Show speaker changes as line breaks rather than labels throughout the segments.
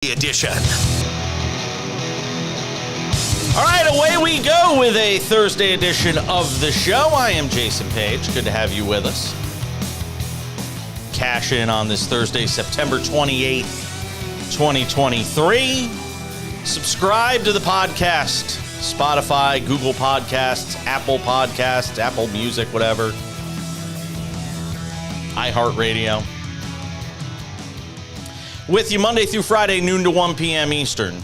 Edition.
All right, away we go with a Thursday edition of the show. I am Jason Page. Good to have you with us. Cash in on this Thursday, September 28th, 2023. Subscribe to the podcast. Spotify, Google Podcasts, Apple Podcasts, Apple Music, whatever. iHeartRadio. With you Monday through Friday, noon to 1 p.m. Eastern.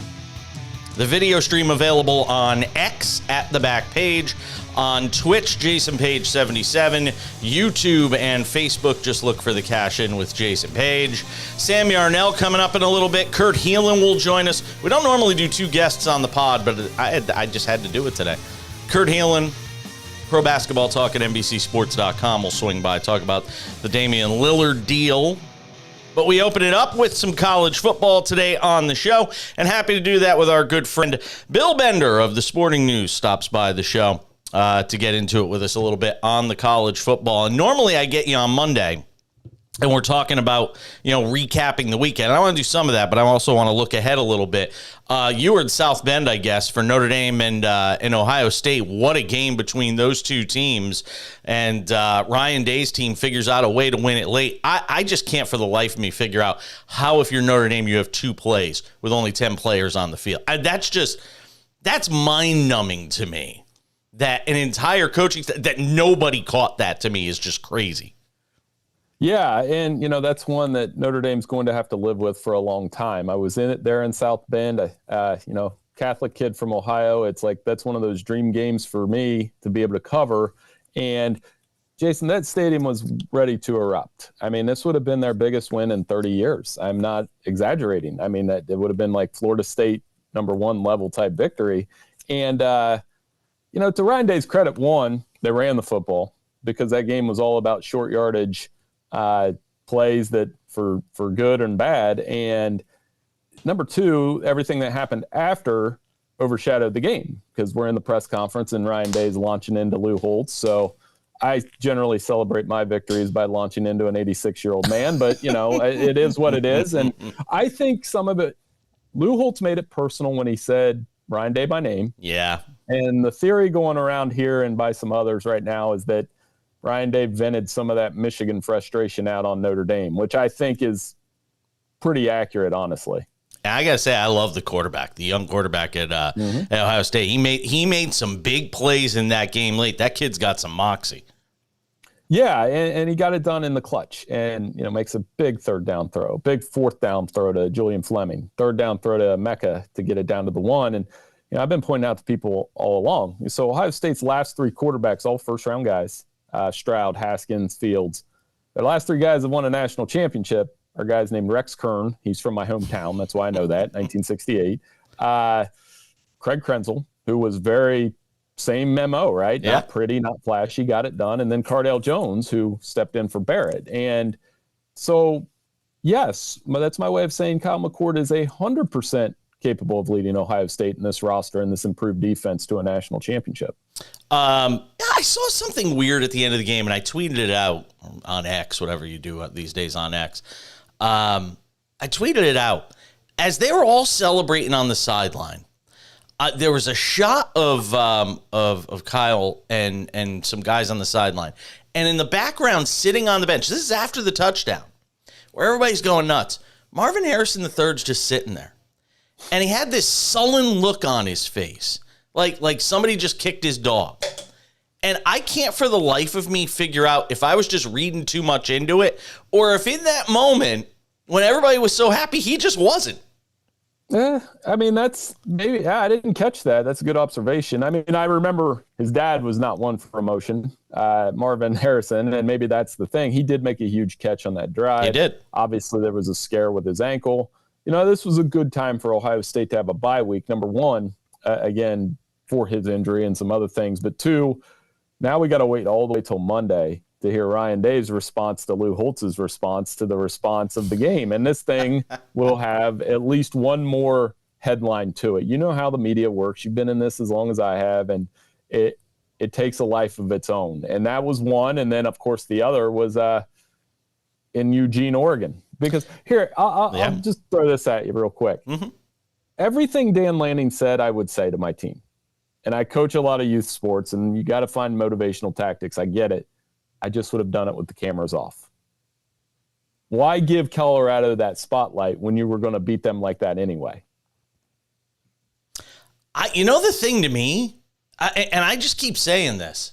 The video stream available on X at the back page, on Twitch, Jason Page 77, YouTube and Facebook. Just look for the Cash In with Jason Page. Sam Yarnell coming up in a little bit. Kurt Helin will join us. We don't normally do two guests on the pod, but I just had to do it today. Kurt Helin, Pro Basketball Talk at NBCSports.com. will swing by, talk about the Damian Lillard deal. But we open it up with some college football today on the show, and happy to do that with our good friend Bill Bender of the Sporting News stops by the show to get into it with us a little bit on the college football. And normally I get you on Monday, and we're talking about, recapping the weekend. I want to do some of that, but I also want to look ahead a little bit. You were in South Bend, I guess, for Notre Dame and Ohio State. What a game between those two teams. And Ryan Day's team figures out a way to win it late. I just can't for the life of me figure out how, if you're Notre Dame, you have two plays with only 10 players on the field. That's mind-numbing to me. That an entire coaching that nobody caught that, to me, is just crazy.
Yeah, and, that's one that Notre Dame's going to have to live with for a long time. I was in it there in South Bend, Catholic kid from Ohio. It's like that's one of those dream games for me to be able to cover. And, Jason, that stadium was ready to erupt. I mean, this would have been their biggest win in 30 years. I'm not exaggerating. I mean, that it would have been like Florida State #1 level type victory. And, to Ryan Day's credit, one, they ran the football because that game was all about short yardage plays that for good and bad. And number two, everything that happened after overshadowed the game because we're in the press conference and Ryan Day's launching into Lou Holtz. So I generally celebrate my victories by launching into an 86-year-old man, but it is what it is. And I think some of it, Lou Holtz made it personal when he said Ryan Day by name.
Yeah. And
the theory going around here and by some others right now is that Ryan Day vented some of that Michigan frustration out on Notre Dame, which I think is pretty accurate, honestly.
I got to say, I love the quarterback, the young quarterback at Ohio State. He made some big plays in that game late. That kid's got some moxie.
Yeah, and he got it done in the clutch and, makes a big third down throw, big fourth down throw to Julian Fleming, third down throw to Mecca to get it down to the one. And, I've been pointing out to people all along. So Ohio State's last three quarterbacks, all first-round guys, Stroud, Haskins, Fields. Their last three guys have won a national championship are guys named Rex Kern. He's from my hometown. That's why I know that, 1968. Craig Krenzel, who was very same memo, right?
Yeah.
Not pretty, not flashy, got it done. And then Cardale Jones, who stepped in for Barrett. And so, yes, that's my way of saying Kyle McCord is 100% capable of leading Ohio State in this roster and this improved defense to a national championship.
I saw something weird at the end of the game, and I tweeted it out on X, whatever you do these days on X. I tweeted it out. As they were all celebrating on the sideline, there was a shot of Kyle and some guys on the sideline. And in the background, sitting on the bench, this is after the touchdown, where everybody's going nuts. Marvin Harrison III's just sitting there. And he had this sullen look on his face, like somebody just kicked his dog. And I can't for the life of me figure out if I was just reading too much into it or if in that moment when everybody was so happy, he just wasn't.
That's maybe, I didn't catch that. That's a good observation. I remember his dad was not one for emotion, Marvin Harrison, and maybe that's the thing. He did make a huge catch on that drive.
He did.
Obviously, there was a scare with his ankle. This was a good time for Ohio State to have a bye week. Number one, again, for his injury and some other things. But two, now we got to wait all the way till Monday to hear Ryan Day's response to Lou Holtz's response to the response of the game. And this thing will have at least one more headline to it. You know how the media works. You've been in this as long as I have, and it takes a life of its own. And that was one. And then, of course, the other was in Eugene, Oregon. Because here, I'll just throw this at you real quick.
Mm-hmm.
Everything Dan Lanning said, I would say to my team. And I coach a lot of youth sports, and you got to find motivational tactics. I get it. I just would have done it with the cameras off. Why give Colorado that spotlight when you were going to beat them like that anyway?
The thing to me, and I just keep saying this,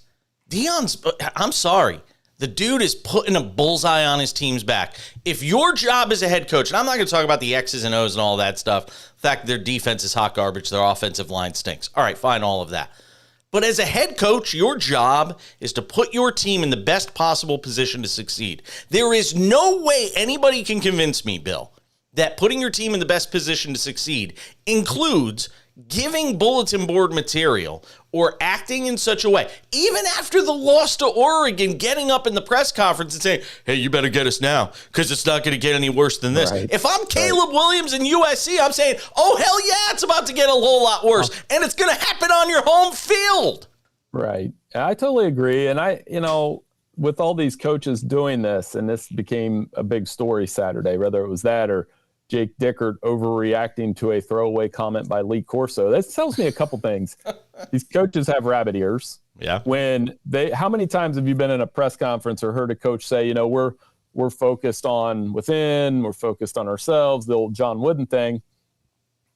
I'm sorry. The dude is putting a bullseye on his team's back. If your job as a head coach, and I'm not going to talk about the X's and O's and all that stuff, the fact their defense is hot garbage, their offensive line stinks. All right, fine, all of that. But as a head coach, your job is to put your team in the best possible position to succeed. There is no way anybody can convince me, Bill, that putting your team in the best position to succeed includes giving bulletin board material or acting in such a way, even after the loss to Oregon, getting up in the press conference and saying, hey, you better get us now because it's not going to get any worse than this. Right. If I'm Caleb Williams in USC, I'm saying, oh, hell yeah, it's about to get a whole lot worse, and it's going to happen on your home field.
Right. I totally agree. And with all these coaches doing this, and this became a big story Saturday, whether it was that or Jake Dickert overreacting to a throwaway comment by Lee Corso. That tells me a couple things. These coaches have rabbit ears.
Yeah.
How many times have you been in a press conference or heard a coach say, we're focused on within, we're focused on ourselves, the old John Wooden thing?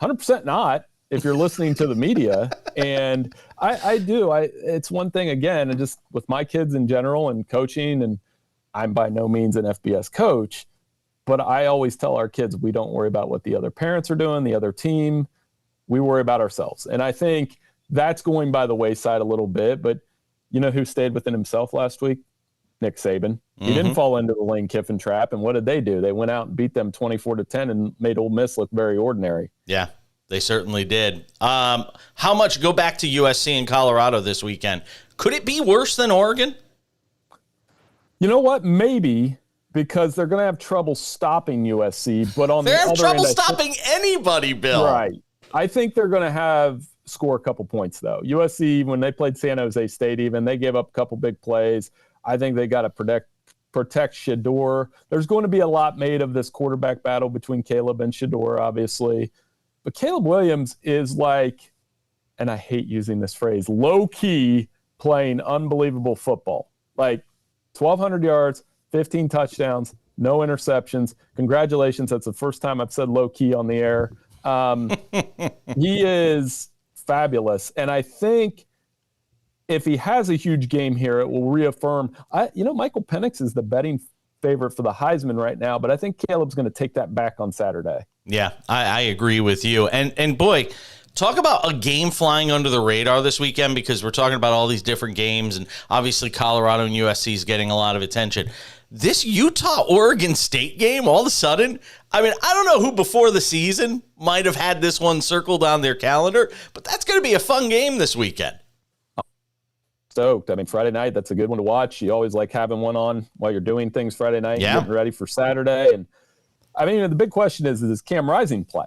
100% not, if you're listening to the media. And I do. It's one thing, again, and just with my kids in general and coaching, and I'm by no means an FBS coach, but I always tell our kids, we don't worry about what the other parents are doing, the other team. We worry about ourselves. And I think that's going by the wayside a little bit. But you know who stayed within himself last week? Nick Saban. He didn't fall into the Lane Kiffin trap. And what did they do? They went out and beat them 24-10 and made Ole Miss look very ordinary.
Yeah, they certainly did. How much go back to USC and Colorado this weekend? Could it be worse than Oregon?
You know what? Maybe. Because they're going to have trouble stopping USC, but on the other end,
they're having trouble stopping anybody, Bill.
Right. I think they're going to score a couple points, though. USC, when they played San Jose State even, they gave up a couple big plays. I think they got to protect Shedeur. There's going to be a lot made of this quarterback battle between Caleb and Shedeur, obviously. But Caleb Williams is like, and I hate using this phrase, low-key playing unbelievable football. Like 1,200 yards, 15 touchdowns, no interceptions. Congratulations. That's the first time I've said low key on the air. He is fabulous. And I think if he has a huge game here, it will reaffirm. Michael Penix is the betting favorite for the Heisman right now, but I think Caleb's going to take that back on Saturday.
Yeah, I agree with you. And boy, talk about a game flying under the radar this weekend, because we're talking about all these different games, and obviously Colorado and USC is getting a lot of attention. This Utah-Oregon State game, all of a sudden, I don't know who before the season might have had this one circled on their calendar, but that's going to be a fun game this weekend.
Stoked. Friday night, that's a good one to watch. You always like having one on while you're doing things Friday night, getting ready for Saturday. And the big question is, does Cam Rising play?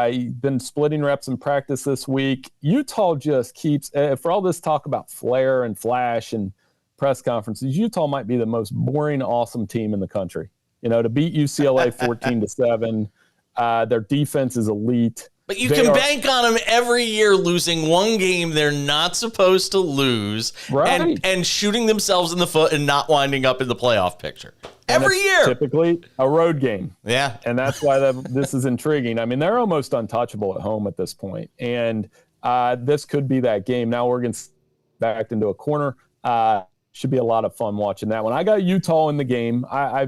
He's been splitting reps in practice this week. Utah just keeps, for all this talk about flair and flash and press conferences, Utah might be the most boring, awesome team in the country. To beat UCLA 14-7, their defense is elite.
But you can bank on them every year losing one game they're not supposed to lose,
right,
and shooting themselves in the foot and not winding up in the playoff picture. Every year.
Typically a road game.
Yeah.
And that's why this is intriguing. They're almost untouchable at home at this point. And this could be that game. Now Oregon's backed into a corner. Should be a lot of fun watching that one. I got Utah in the game. I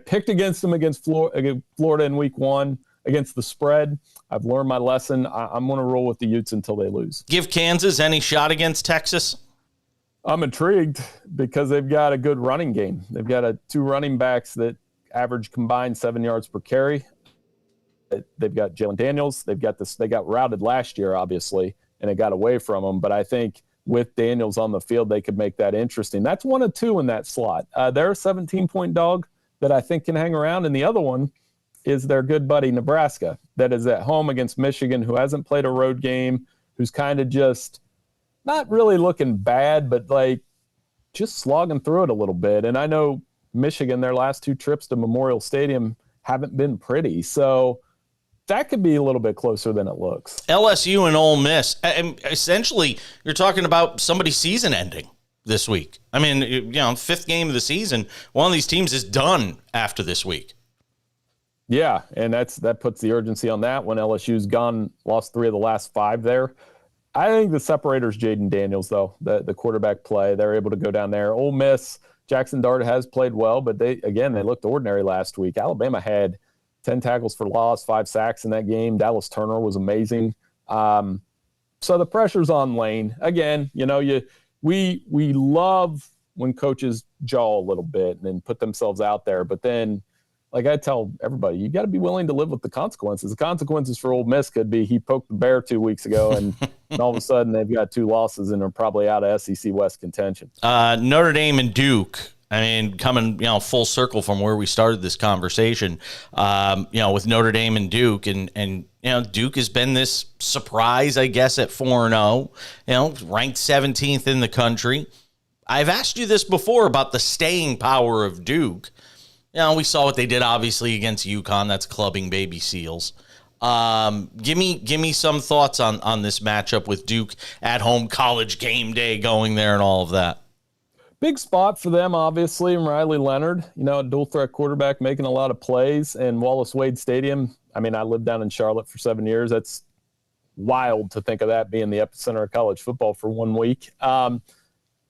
picked against them against Florida in week 1 against the spread. I've learned my lesson. I'm going to roll with the Utes until they lose.
Give Kansas any shot against Texas?
I'm intrigued because they've got a good running game. They've got 2 running backs that average combined 7 yards per carry. They've got Jalen Daniels. They got routed last year, obviously, and it got away from them. But I think with Daniels on the field, they could make that interesting. That's 1 of 2 in that slot. They're a 17-point dog that I think can hang around. And the other one is their good buddy Nebraska, that is at home against Michigan, who hasn't played a road game, who's kind of just not really looking bad, but like just slogging through it a little bit. And I know Michigan, their last 2 trips to Memorial Stadium haven't been pretty. So that could be a little bit closer than it looks.
LSU and Ole Miss, essentially, you're talking about somebody's season ending this week. I mean, 5th game of the season, one of these teams is done after this week.
Yeah, and that puts the urgency on that one. LSU's lost 3 of the last 5 there. I think the separator's Jaden Daniels, though, the quarterback play. They're able to go down there. Ole Miss, Jackson Dart has played well, but they looked ordinary last week. Alabama had 10 tackles for loss, 5 sacks in that game. Dallas Turner was amazing. So the pressure's on Lane. Again, we love when coaches jaw a little bit and then put themselves out there, but then, like I tell everybody, you got to be willing to live with the consequences. The consequences for Ole Miss could be he poked the bear 2 weeks ago, and all of a sudden they've got 2 losses and are probably out of SEC West contention.
Notre Dame and Duke. I mean, coming full circle from where we started this conversation, with Notre Dame and Duke, and Duke has been this surprise, I guess, at 4-0. Ranked 17th in the country. I've asked you this before about the staying power of Duke. We saw what they did, obviously, against UConn. That's clubbing baby seals. Give me some thoughts on this matchup with Duke at home, college game day going there and all of that.
Big spot for them, obviously, and Riley Leonard, a dual threat quarterback making a lot of plays. And Wallace Wade Stadium, I mean, I lived down in Charlotte for 7 years. That's wild to think of that being the epicenter of college football for 1 week.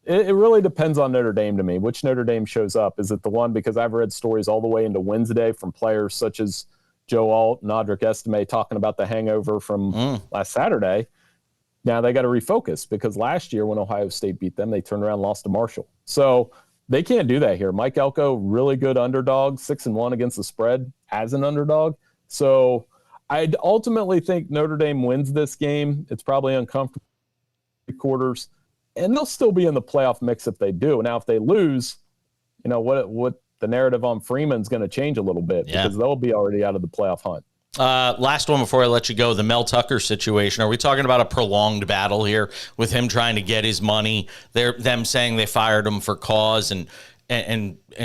It really depends on Notre Dame to me. Which Notre Dame shows up? Is it the one, because I've read stories all the way into Wednesday from players such as Joe Alt and Audric Estime talking about the hangover from last Saturday. Now they got to refocus, because last year when Ohio State beat them, they turned around and lost to Marshall. So they can't do that here. Mike Elko, really good underdog, 6-1 against the spread as an underdog. So I'd ultimately think Notre Dame wins this game. It's probably uncomfortable quarters, and they'll still be in the playoff mix if they do. Now, if they lose, what the narrative on Freeman's going to change a little bit, because they'll be already out of the playoff hunt.
Last one before I let you go, the Mel Tucker situation. Are we talking about a prolonged battle here with him trying to get his money? Them saying they fired him for cause, and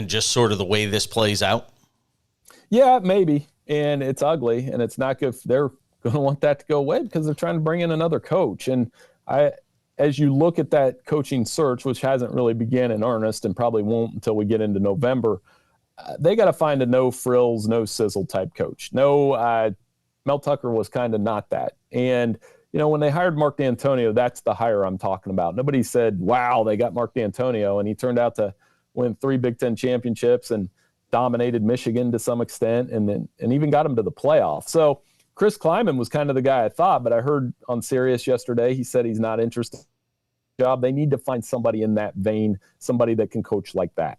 just sort of the way this plays out?
Yeah, maybe. And it's ugly, and it's not good. They're going to want that to go away because they're trying to bring in another coach. And as you look at that coaching search, which hasn't really began in earnest and probably won't until we get into November, they got to find a no frills, no sizzle type coach. Mel Tucker was kind of not that. And, when they hired Mark D'Antonio, that's the hire I'm talking about. Nobody said, wow, they got Mark D'Antonio, and he turned out to win 3 Big Ten championships and dominated Michigan to some extent, and even got him to the playoffs. So Chris Kleiman was kind of the guy I thought, but I heard on Sirius yesterday, he said he's not interested in the job. They need to find somebody in that vein, somebody that can coach like that.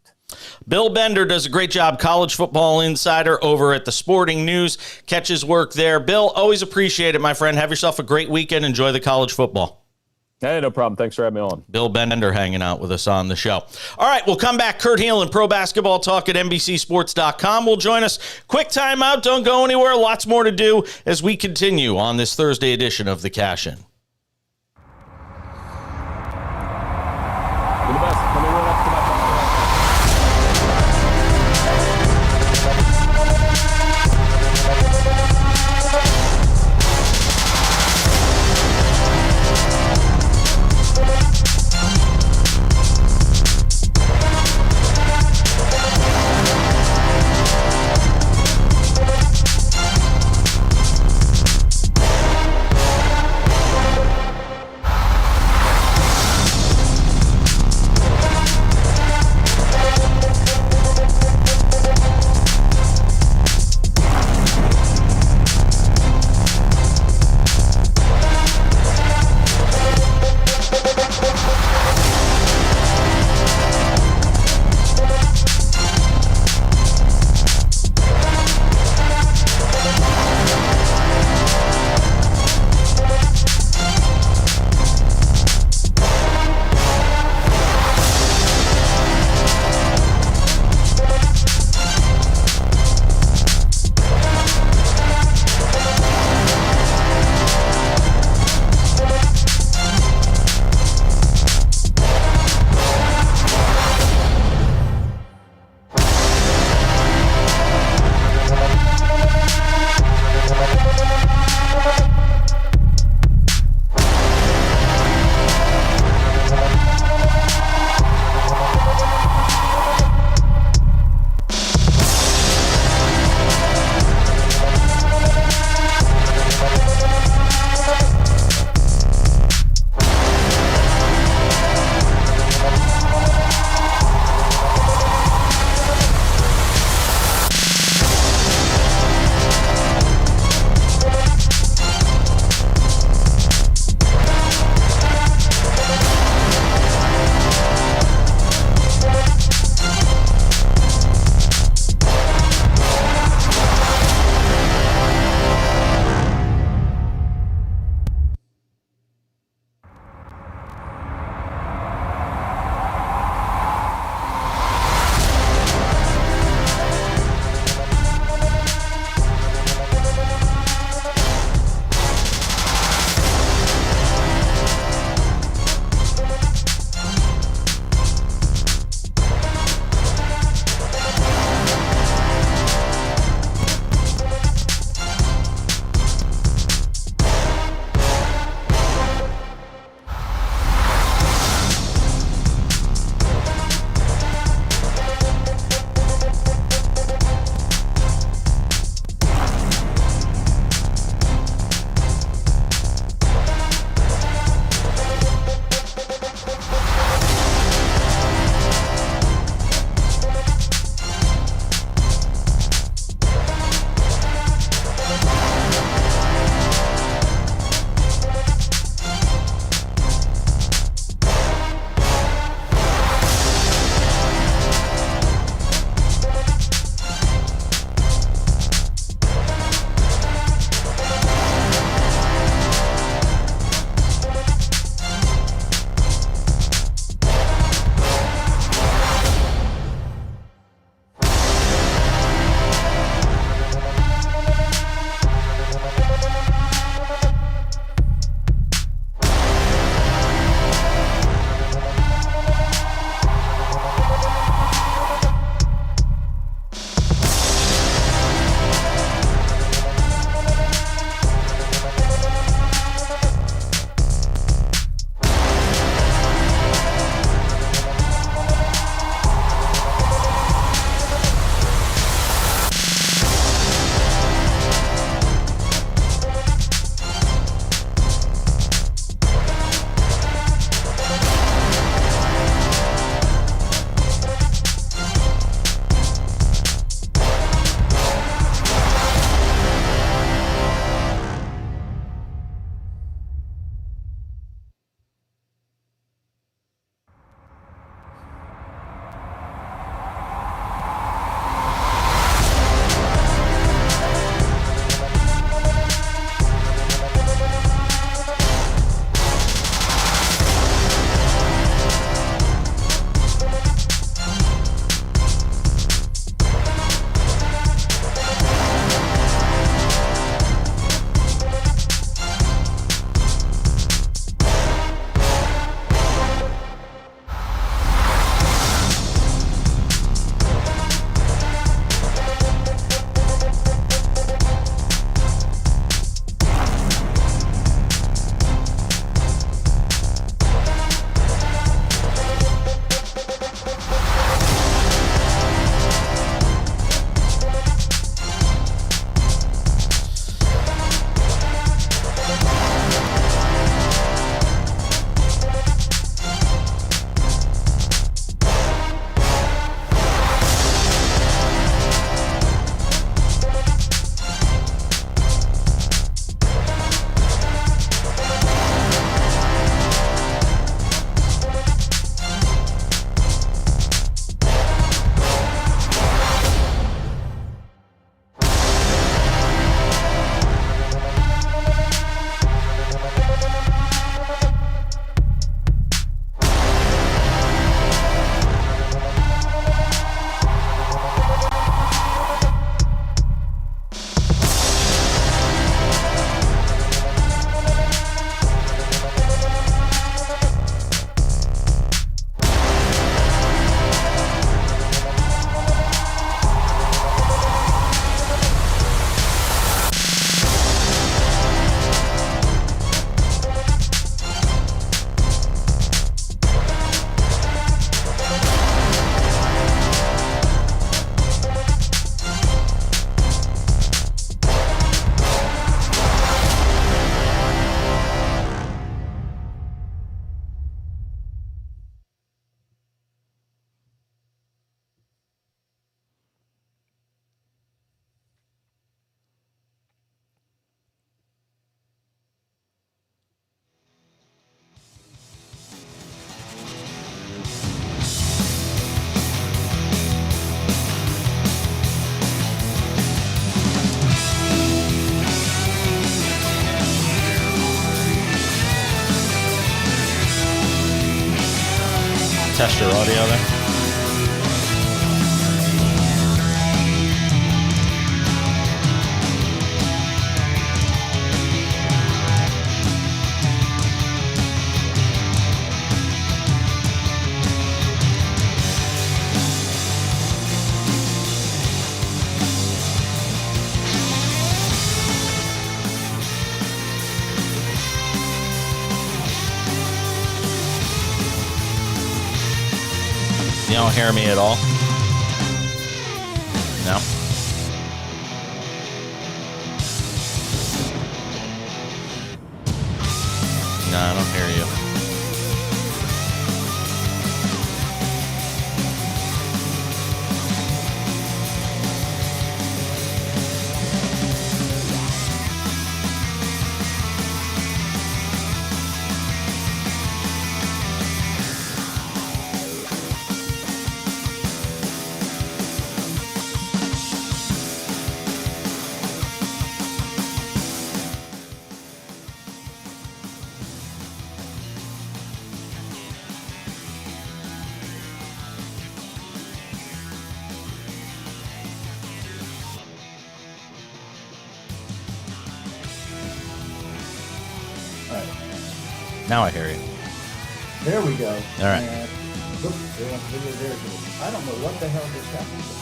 Bill Bender does a great job, college football insider over at the Sporting News. Catch his work there. Bill, always appreciate it, my friend. Have yourself a great weekend. Enjoy the college football.
Hey, no problem. Thanks for having me on.
Bill Bender hanging out with us on the show. All right, we'll come back. Kurt Helin, Pro Basketball Talk at NBCSports.com will join us. Quick timeout. Don't go anywhere. Lots more to do as we continue on this Thursday edition of The Cash In.
You're the best. Let me roll up to my
Test your audio there. You don't hear me at all? No? No, I don't hear you. Now I hear you.
There we go.
All right.
And, oops, there it is. I don't know what the hell just happened.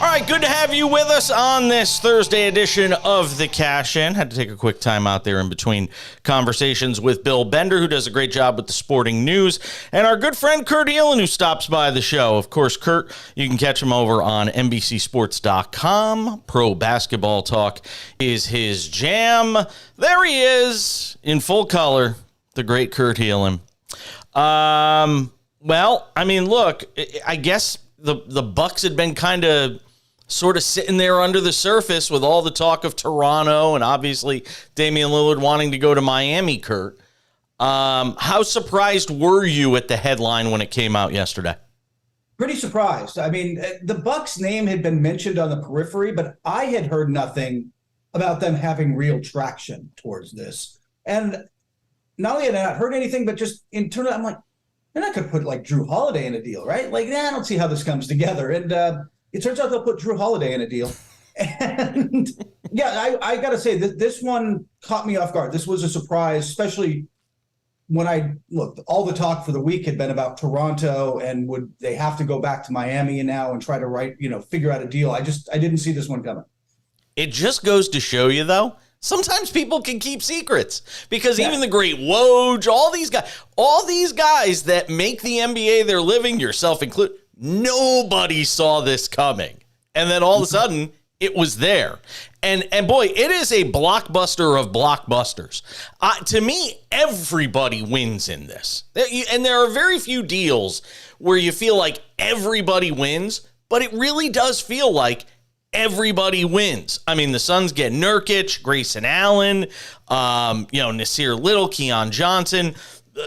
All right, good to have you with us on this Thursday edition of The Cash In. Had to take a quick time out there in between conversations with Bill Bender, who does a great job with the sporting news, and our good friend Kurt Helin, who stops by the show. Of course, Kurt, you can catch him over on NBCSports.com. Pro basketball talk is his jam. There he is in full color, the great Kurt Helin. Well, I mean, look, I guess the Bucks had been kind of sort of sitting there under the surface with all the talk of Toronto and obviously Damian Lillard wanting to go to Miami, Kurt. How surprised were you at the headline when it came out yesterday?
Pretty surprised. I mean, the Bucks name had been mentioned on the periphery, but I had heard nothing about them having real traction towards this. And not only had I not heard anything, but just internally, I'm like, they're not going to put like Drew Holiday in a deal, right? Like, I don't see how this comes together. And it turns out they'll put Drew Holiday in a deal. And yeah, I got to say that this one caught me off guard. This was a surprise, especially when I looked. All the talk for the week had been about Toronto and would they have to go back to Miami now and try to figure out a deal. I didn't see this one coming.
It just goes to show you, though, sometimes people can keep secrets because even the great Woj, all these guys that make the NBA their living, yourself included, nobody saw this coming. And then all of a sudden, it was there. And boy, it is a blockbuster of blockbusters. To me, everybody wins in this. And there are very few deals where you feel like everybody wins, but it really does feel like everybody wins. I mean, the Suns get Nurkic, Grayson Allen, Nasir Little, Keon Johnson.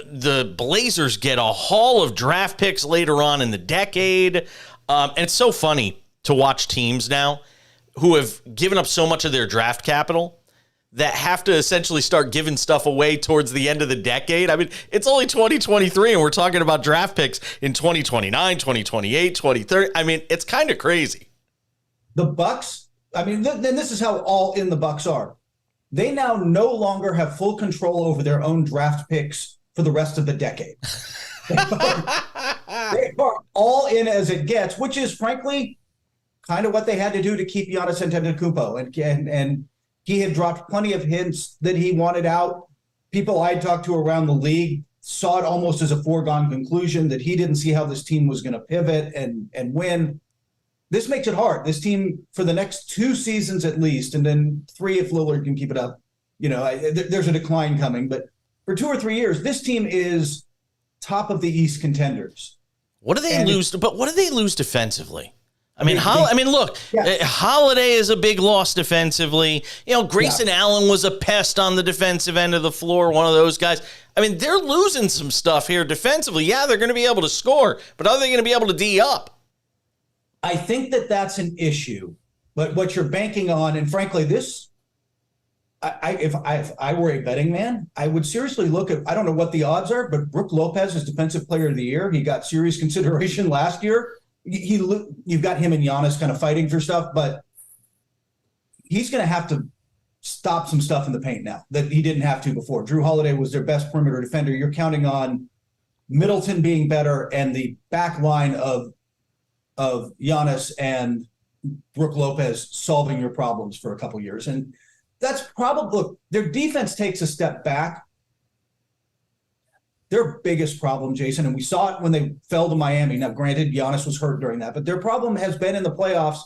The Blazers get a haul of draft picks later on in the decade. And it's so funny to watch teams now who have given up so much of their draft capital that have to essentially start giving stuff away towards the end of the decade. I mean, it's only 2023 and we're talking about draft picks in 2029, 2028, 2030. I mean, it's kind of crazy.
The Bucks, I mean, then this is how all in the Bucks are. They now no longer have full control over their own draft picks for the rest of the decade. They are all in as it gets, which is frankly kind of what they had to do to keep Giannis Antetokounmpo. And he had dropped plenty of hints that he wanted out. People I'd talked to around the league saw it almost as a foregone conclusion that he didn't see how this team was going to pivot and win. This makes it hard. This team, for the next 2 seasons at least, and then 3 if Lillard can keep it up, there's a decline coming. But for 2 or 3 years, this team is top of the East contenders.
What do they lose? But what do they lose defensively? I mean, Holiday is a big loss defensively. Grayson Allen was a pest on the defensive end of the floor, one of those guys. I mean, they're losing some stuff here defensively. Yeah, they're going to be able to score, but are they going to be able to D up?
I think that that's an issue. But what you're banking on, and frankly, this If I were a betting man, I would seriously look at, I don't know what the odds are, but Brook Lopez is Defensive Player of the Year. He got serious consideration last year. You've got him and Giannis kind of fighting for stuff, but he's going to have to stop some stuff in the paint now that he didn't have to before. Drew Holiday was their best perimeter defender. You're counting on Middleton being better and the back line of Giannis and Brook Lopez solving your problems for a couple years. And that's probably, look, their defense takes a step back. Their biggest problem, Jason, and we saw it when they fell to Miami. Now, granted, Giannis was hurt during that, but their problem has been in the playoffs.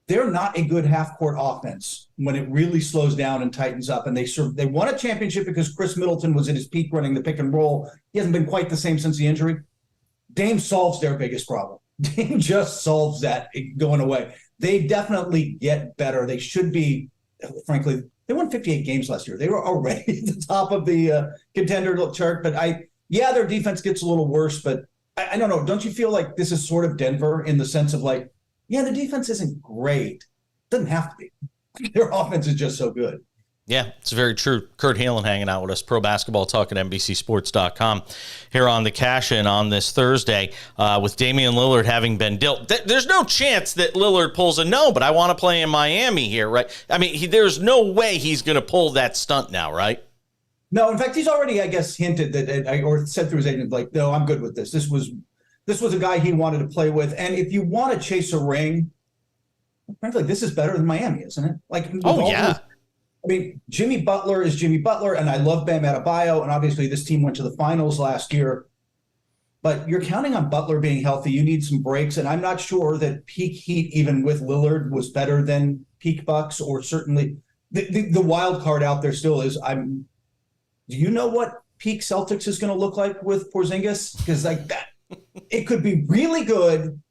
They're not a good half-court offense when it really slows down and tightens up. And they won a championship because Chris Middleton was at his peak running the pick and roll. He hasn't been quite the same since the injury. Dame solves their biggest problem. Dame just solves that going away. They definitely get better. They should be, frankly, they won 58 games last year. They were already at the top of the contender chart. But their defense gets a little worse. But I don't know. Don't you feel like this is sort of Denver in the sense of like, yeah, the defense isn't great. Doesn't have to be. Their offense is just so good.
Yeah, it's very true. Kurt Helin hanging out with us, Pro Basketball Talk at NBCSports.com here on the Cash-In on this Thursday with Damian Lillard having been dealt. There's no chance that Lillard pulls a no, but I want to play in Miami here, right? I mean, there's no way he's going to pull that stunt now, right?
No, in fact, he's already, I guess, hinted that, or said through his agent, like, no, I'm good with this. This was a guy he wanted to play with. And if you want to chase a ring, frankly, this is better than Miami, isn't it? Like, I mean, Jimmy Butler is Jimmy Butler, and I love Bam Adebayo, and obviously this team went to the finals last year. But you're counting on Butler being healthy. You need some breaks, and I'm not sure that peak Heat, even with Lillard, was better than peak Bucks, or certainly the wild card out there still is. Do you know what peak Celtics is going to look like with Porzingis? Because like that. It could be really good,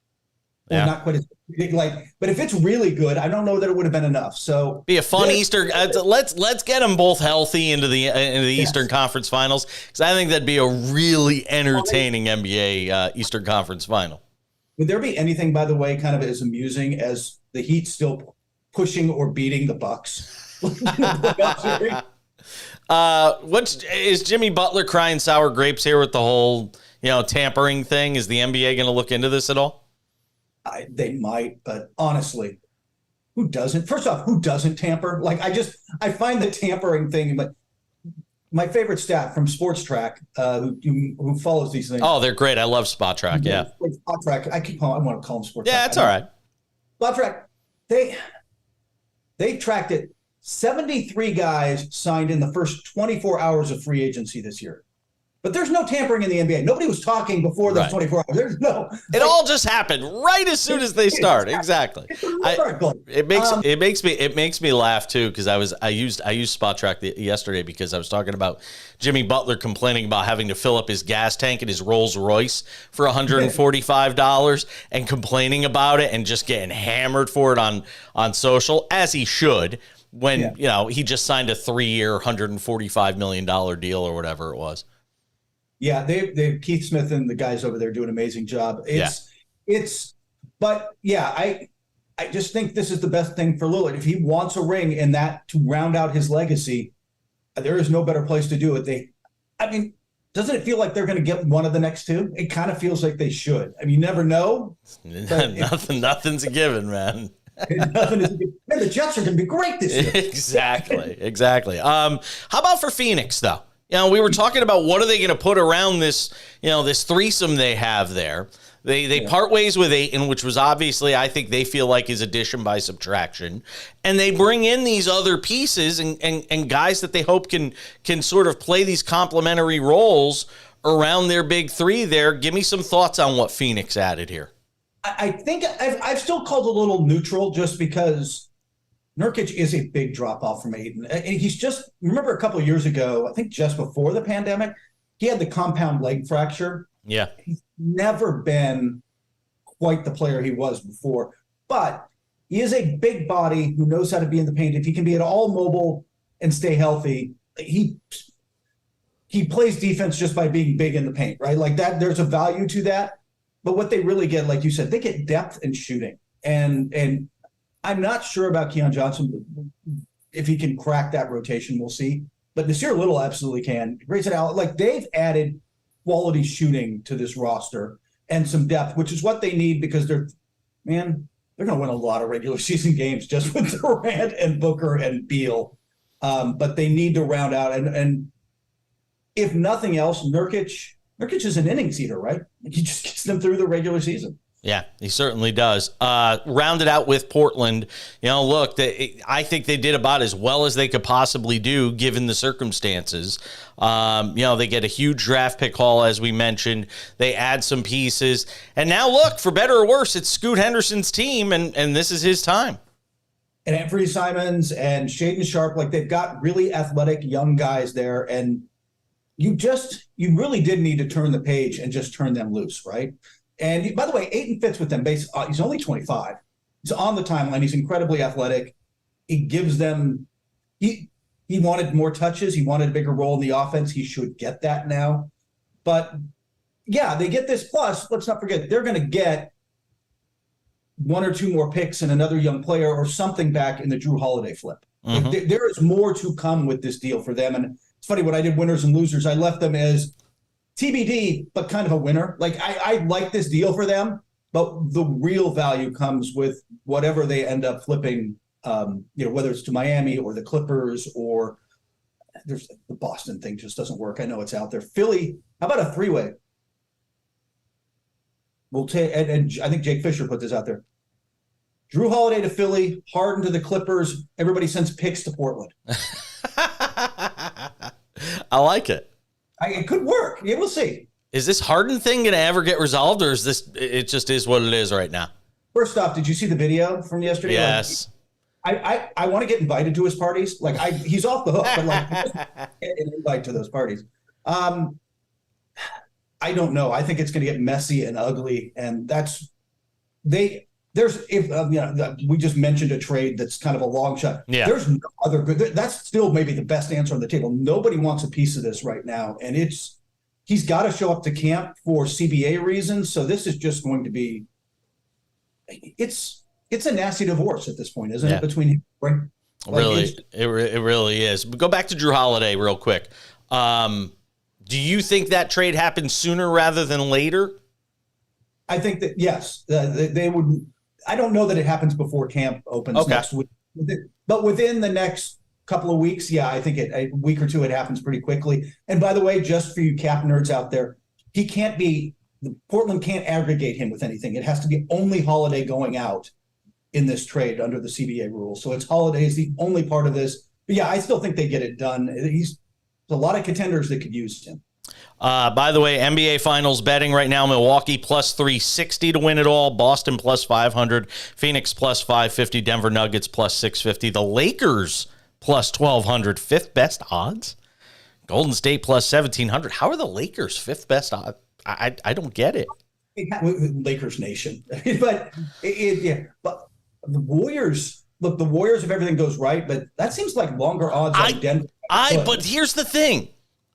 or not quite as big. But if it's really good, I don't know that it would have been enough. So
be a fun Easter. Let's get them both healthy into the Eastern Conference Finals, because I think that'd be a really entertaining NBA Eastern Conference Final.
Would there be anything, by the way, kind of as amusing as the Heat still pushing or beating the Bucks?
Is Jimmy Butler crying sour grapes here with the whole tampering thing? Is the NBA going to look into this at all?
They might, but honestly, who doesn't? First off, who doesn't tamper? Like, I find the tampering thing, like, my favorite stat from Sports Track, who follows these things.
Oh, they're great. I love Spot Track. Yeah.
Spot Track. I want to call them Sports
Track. Yeah, that's all right.
Spot Track. They tracked it. 73 guys signed in the first 24 hours of free agency this year. But there's no tampering in the NBA. Nobody was talking before those 24 hours. There's no.
It all just happened right as soon as they start. Exactly. It makes me laugh too, because I used Spot Track yesterday because I was talking about Jimmy Butler complaining about having to fill up his gas tank in his Rolls Royce for $145 and complaining about it and just getting hammered for it on social, as he should. When he just signed a 3-year, $145 million deal or whatever it was.
Yeah, they Keith Smith and the guys over there do an amazing job. But I just think this is the best thing for Lillard. If he wants a ring and that to round out his legacy, there is no better place to do it. Doesn't it feel like they're going to get one of the next two? It kind of feels like they should. I mean, you never know.
Nothing's a given, man.
The Jets are going to be great this year.
Exactly. How about for Phoenix, though? We were talking about what are they going to put around this, this threesome they have there. They part ways with Ayton, which was obviously, I think they feel like is addition by subtraction. And they bring in these other pieces and guys that they hope can sort of play these complementary roles around their big three there. Give me some thoughts on what Phoenix added here.
I think I've still called a little neutral just because Nurkic is a big drop-off from Ayton. And he's just, remember a couple of years ago, I think just before the pandemic, he had the compound leg fracture.
Yeah.
He's never been quite the player he was before. But he is a big body who knows how to be in the paint. If he can be at all mobile and stay healthy, he plays defense just by being big in the paint, right? Like that, there's a value to that. But what they really get, like you said, they get depth and shooting. And I'm not sure about Keon Johnson. if he can crack that rotation, we'll see. But Nasir Little absolutely can. Grayson Allen, like they've added quality shooting to this roster and some depth, which is what they need because they're going to win a lot of regular season games just with Durant and Booker and Beal. But they need to round out. And if nothing else, Nurkic is an innings eater, right? He just gets them through the regular season.
Yeah, he certainly does. Rounded out with Portland, look, I think they did about as well as they could possibly do given the circumstances. They get a huge draft pick haul, as we mentioned. They add some pieces. And now, look, for better or worse, it's Scoot Henderson's team, and this is his time.
And Anthony Simons and Shaedon Sharp, like they've got really athletic young guys there. And you really did need to turn the page and just turn them loose, right? And by the way, Ayton fits with them. He's only 25. He's on the timeline. He's incredibly athletic. He gives them. He wanted more touches. He wanted a bigger role in the offense. He should get that now. But yeah, they get this. Plus, let's not forget they're going to get one or two more picks and another young player or something back in the Drew Holiday flip.
Mm-hmm.
Like, there is more to come with this deal for them. And it's funny, when I did winners and losers, I left them as TBD, but kind of a winner. Like I like this deal for them, but the real value comes with whatever they end up flipping, whether it's to Miami or the Clippers or there's the Boston thing just doesn't work. I know it's out there. Philly, how about a three-way? We'll take, and I think Jake Fisher put this out there. Drew Holiday to Philly, Harden to the Clippers. Everybody sends picks to Portland.
I like it.
It could work. Yeah, we'll see.
Is this Harden thing going to ever get resolved, or is this it just is what it is right now?
First off, did you see the video from yesterday?
Yes.
I want to get invited to his parties. Like he's off the hook, but like get an invite to those parties. I don't know. I think it's going to get messy and ugly, and we just mentioned a trade that's kind of a long shot.
Yeah.
There's no other good. That's still maybe the best answer on the table. Nobody wants a piece of this right now, and he's got to show up to camp for CBA reasons. So this is just going to be. It's a nasty divorce at this point, isn't it? Between him, right?
Really, it really is. But go back to Drew Holiday real quick. Do you think that trade happened sooner rather than later?
I think that yes, they would. I don't know that it happens before camp opens next week, but within the next couple of weeks, yeah, I think a week or two, it happens pretty quickly. And by the way, just for you cap nerds out there, Portland can't aggregate him with anything. It has to be only Holiday going out in this trade under the CBA rules. So it's Holiday is the only part of this. But yeah, I still think they get it done. There's a lot of contenders that could use him.
By the way, NBA Finals betting right now, Milwaukee plus 360 to win it all, Boston plus 500, Phoenix plus 550, Denver Nuggets plus 650, the Lakers plus 1,200, fifth best odds, Golden State plus 1,700. How are the Lakers fifth best odds? I don't get it.
Lakers Nation. But the Warriors, look, the Warriors, if everything goes right, but that seems like longer odds on Denver.
But here's the thing.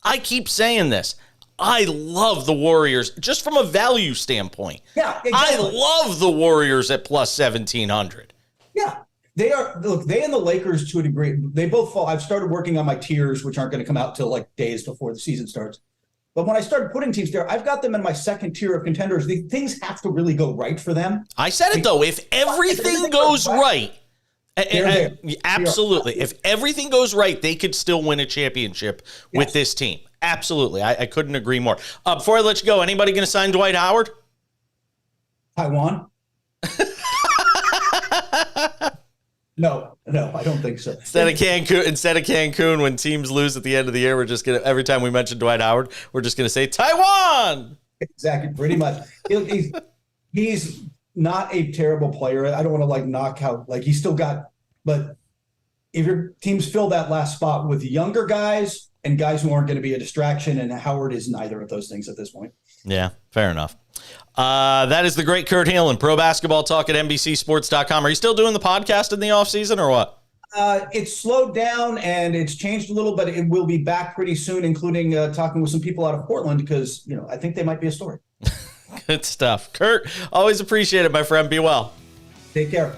I keep saying this. I love the Warriors just from a value standpoint.
Yeah, exactly.
I love the Warriors at plus 1,700.
Yeah, they are. Look, they and the Lakers to a degree, they both fall. I've started working on my tiers, which aren't going to come out till like days before the season starts. But when I started putting teams there, I've got them in my second tier of contenders. Things have to really go right for them.
I said it though. If everything goes right. Absolutely. If everything goes right, they could still win a championship with this team. Absolutely. I couldn't agree more. Before I let you go, anybody going to sign Dwight Howard?
Taiwan? No, I don't think so.
Instead of Cancun, when teams lose at the end of the year, we're just going to, every time we mention Dwight Howard, we're just going to say Taiwan.
Exactly. Pretty much. He's not a terrible player. I don't want to knock out, he's still got, but if your teams fill that last spot with younger guys and guys who aren't going to be a distraction, and Howard is neither of those things at this point.
Yeah, fair enough. That is the great Kurt Helin, Pro Basketball Talk at NBCSports.com. Are you still doing the podcast in the offseason or what?
It's slowed down and it's changed a little, but it will be back pretty soon, including talking with some people out of Portland because, I think they might be a story.
Good stuff. Kurt, always appreciate it, my friend. Be well.
Take care.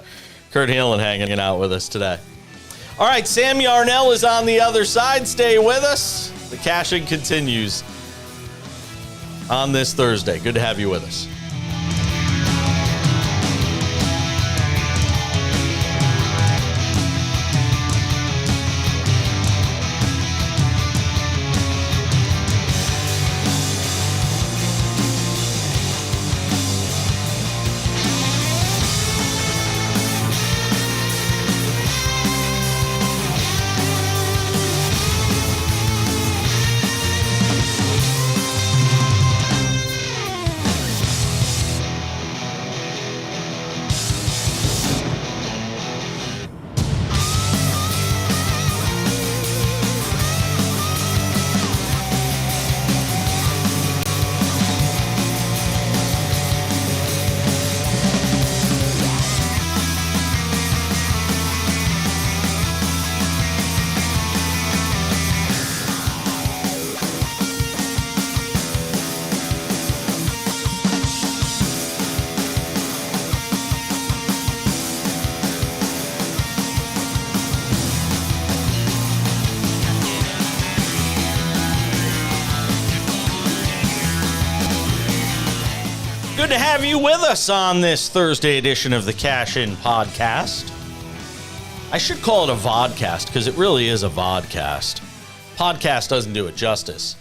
Kurt Helin hanging out with us today. All right, Sam Yarnell is on the other side. Stay with us. The cashing continues on this Thursday. Good to have you with us. Good to have you with us on this Thursday edition of the Cash In Podcast. I should call it a vodcast because it really is a vodcast. Podcast doesn't do it justice.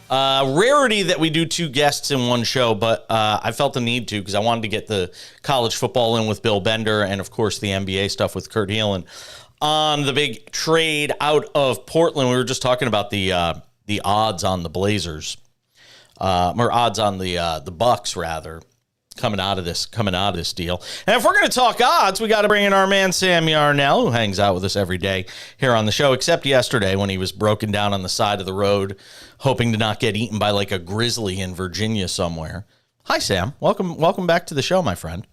Rarity that we do two guests in one show, but I felt the need to because I wanted to get the college football in with Bill Bender and, of course, the NBA stuff with Kurt Helin on the big trade out of Portland. We were just talking about the odds on the Blazers, or odds on the Bucks rather, coming out of this deal. And if we're going to talk odds, we got to bring in our man Sam Yarnell, who hangs out with us every day here on the show, except yesterday when he was broken down on the side of the road, hoping to not get eaten by like a grizzly in Virginia somewhere. Hi, Sam. Welcome back to the show, my friend.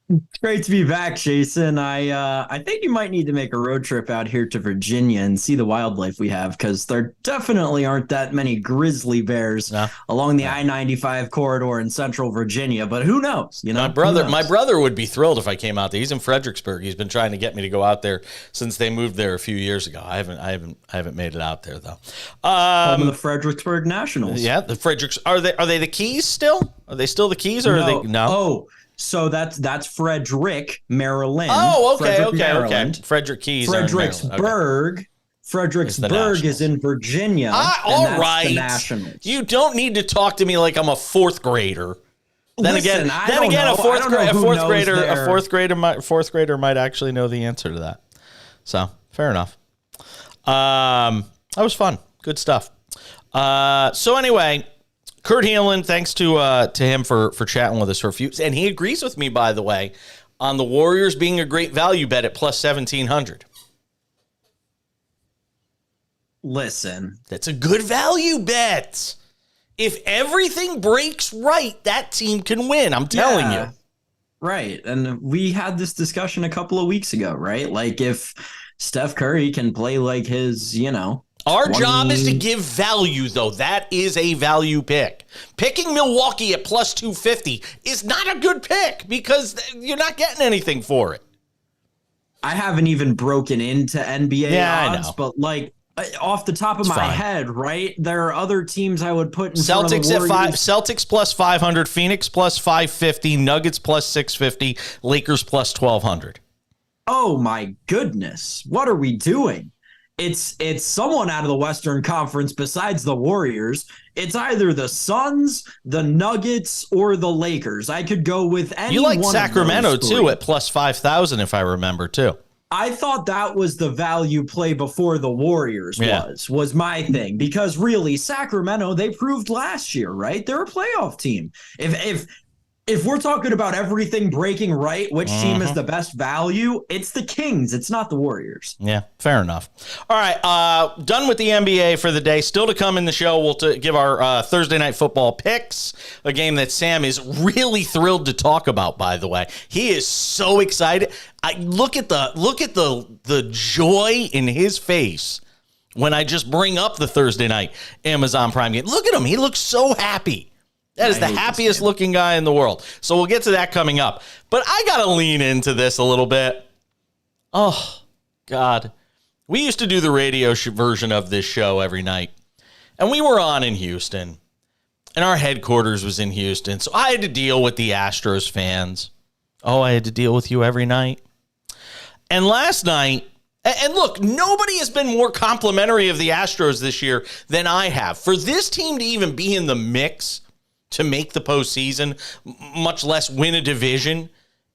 It's great to be back, Jason. I think you might need to make a road trip out here to Virginia and see the wildlife we have, because there definitely aren't that many grizzly bears along the I-95 corridor in central Virginia. But who knows? You know,
my brother would be thrilled if I came out there. He's in Fredericksburg. He's been trying to get me to go out there since they moved there a few years ago. I haven't made it out there though.
Home of the Fredericksburg Nationals.
Yeah, the Fredericks are they the Keys still? Are they still the Keys or are they no?
Oh. So that's Frederick, Maryland.
Oh, okay. Frederick Keys.
Fredericksburg. Fredericksburg is in Virginia.
All right.
The Nationals.
You don't need to talk to me like I'm a fourth grader. Then again, a fourth grader might actually know the answer to that. So fair enough. That was fun. Good stuff. So anyway. Kurt Helin, thanks to him for chatting with us for a few. And he agrees with me, by the way, on the Warriors being a great value bet at plus 1,700.
Listen.
That's a good value bet. If everything breaks right, that team can win. I'm telling you.
Right. And we had this discussion a couple of weeks ago, right? Like if Steph Curry can play like his,
Our job is to give value, though. That is a value pick. Picking Milwaukee at plus 250 is not a good pick because you're not getting anything for it.
I haven't even broken into NBA odds,
I know.
But like off the top of my head, right? There are other teams I would put in front of the
Celtics
Warriors.
Celtics plus 500, Phoenix plus 550, Nuggets plus 650, Lakers plus 1,200.
Oh my goodness. What are we doing? It's someone out of the Western Conference besides the Warriors. It's either the Suns, the Nuggets, or the Lakers. I could go with any
You like
one
Sacramento,
of those three.
too, at plus 5,000, if I remember, too.
I thought that was the value play before the Warriors was my thing. Because really, Sacramento, they proved last year, right? They're a playoff team. If we're talking about everything breaking right, which team is the best value, it's the Kings. It's not the Warriors.
Yeah, fair enough. All right, done with the NBA for the day. Still to come in the show, we'll give our Thursday Night Football picks, a game that Sam is really thrilled to talk about, by the way. He is so excited. Look at the joy in his face when I just bring up the Thursday night Amazon Prime game. Look at him. He looks so happy. That is the happiest looking guy in the world. So we'll get to that coming up. But I got to lean into this a little bit. Oh, God. We used to do the radio version of this show every night. And we were on in Houston. And our headquarters was in Houston. So I had to deal with the Astros fans. Oh, I had to deal with you every night. And last night, and look, nobody has been more complimentary of the Astros this year than I have. For this team to even be in the mix to make the postseason, much less win a division,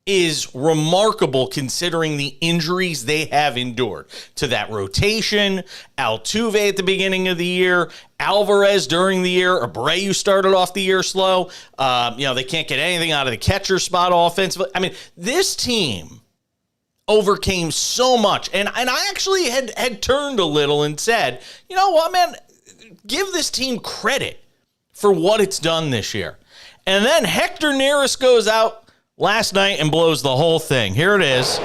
is remarkable considering the injuries they have endured to that rotation. Altuve at the beginning of the year, Alvarez during the year, Abreu started off the year slow. They can't get anything out of the catcher spot offensively. I mean, this team overcame so much. And I actually had turned a little and said, you know what, man, give this team credit for what it's done this year. And then Hector Neris goes out last night and blows the whole thing. Here it is.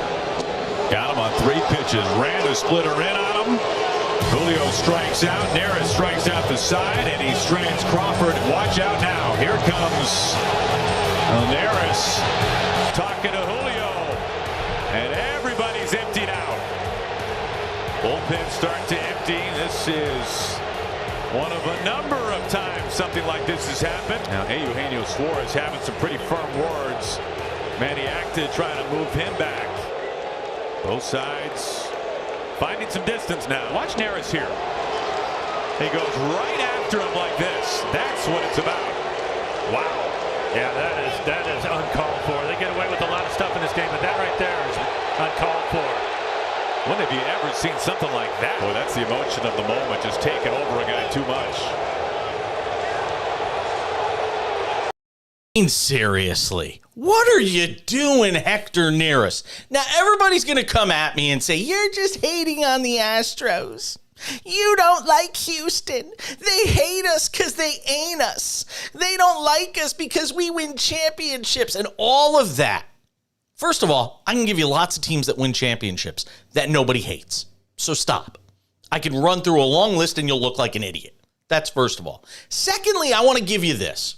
Got him on 3 pitches. Ran a splitter in on him. Julio strikes out. Neris strikes out the side, and he strands Crawford. Watch out now. Here comes Neris talking to Julio. And everybody's emptied out. Bullpen start to empty. This is one of a number of times something like this has happened. Now, Eugenio Suarez having some pretty firm words. Manny acted trying to move him back. Both sides finding some distance now. Watch Neris here. He goes right after him like this. That's what it's about. Wow.
Yeah, that is uncalled for. They get away with a lot of stuff in this game, but that right there is uncalled for.
When have you ever seen something like that? Boy, that's the emotion of the moment, just taking over a guy too much.
Seriously, what are you doing, Hector Neris? Now, everybody's going to come at me and say, you're just hating on the Astros. You don't like Houston. They hate us because they ain't us. They don't like us because we win championships and all of that. First of all, I can give you lots of teams that win championships that nobody hates. So stop. I can run through a long list and you'll look like an idiot. That's first of all. Secondly, I want to give you this.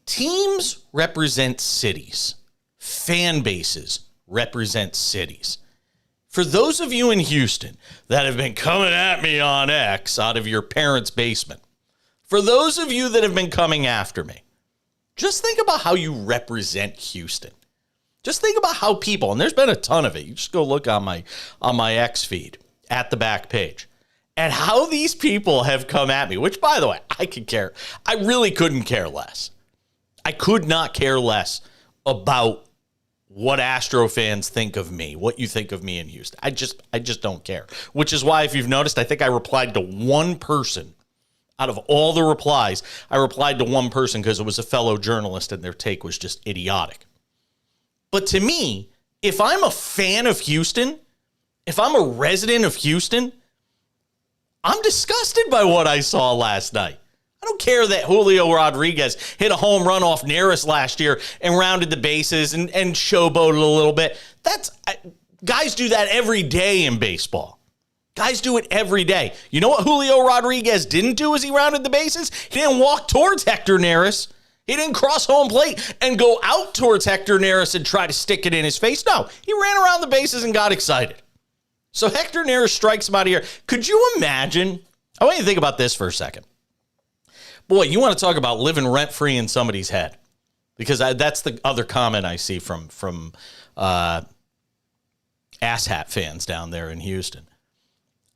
Teams represent cities. Fan bases represent cities. For those of you in Houston that have been coming at me on X out of your parents' basement, for those of you that have been coming after me, just think about how you represent Houston. Just think about how people, and there's been a ton of it. You just go look on my X feed at the back page, and how these people have come at me, which, by the way, I really couldn't care less. I could not care less about what Astro fans think of me, what you think of me in Houston. I just don't care. Which is why, if you've noticed, I think I replied to one person. Out of all the replies, I replied to one person because it was a fellow journalist and their take was just idiotic. But to me, if I'm a fan of Houston, if I'm a resident of Houston, I'm disgusted by what I saw last night. I don't care that Julio Rodriguez hit a home run off Neris last year and rounded the bases and showboated a little bit. Guys do that every day in baseball. Guys do it every day. You know what Julio Rodriguez didn't do as he rounded the bases? He didn't walk towards Hector Neris. He didn't cross home plate and go out towards Hector Neris and try to stick it in his face. No, he ran around the bases and got excited. So Hector Neris strikes him out of here. Could you imagine? I want you to think about this for a second. Boy, you want to talk about living rent-free in somebody's head. Because that's the other comment I see from asshat fans down there in Houston.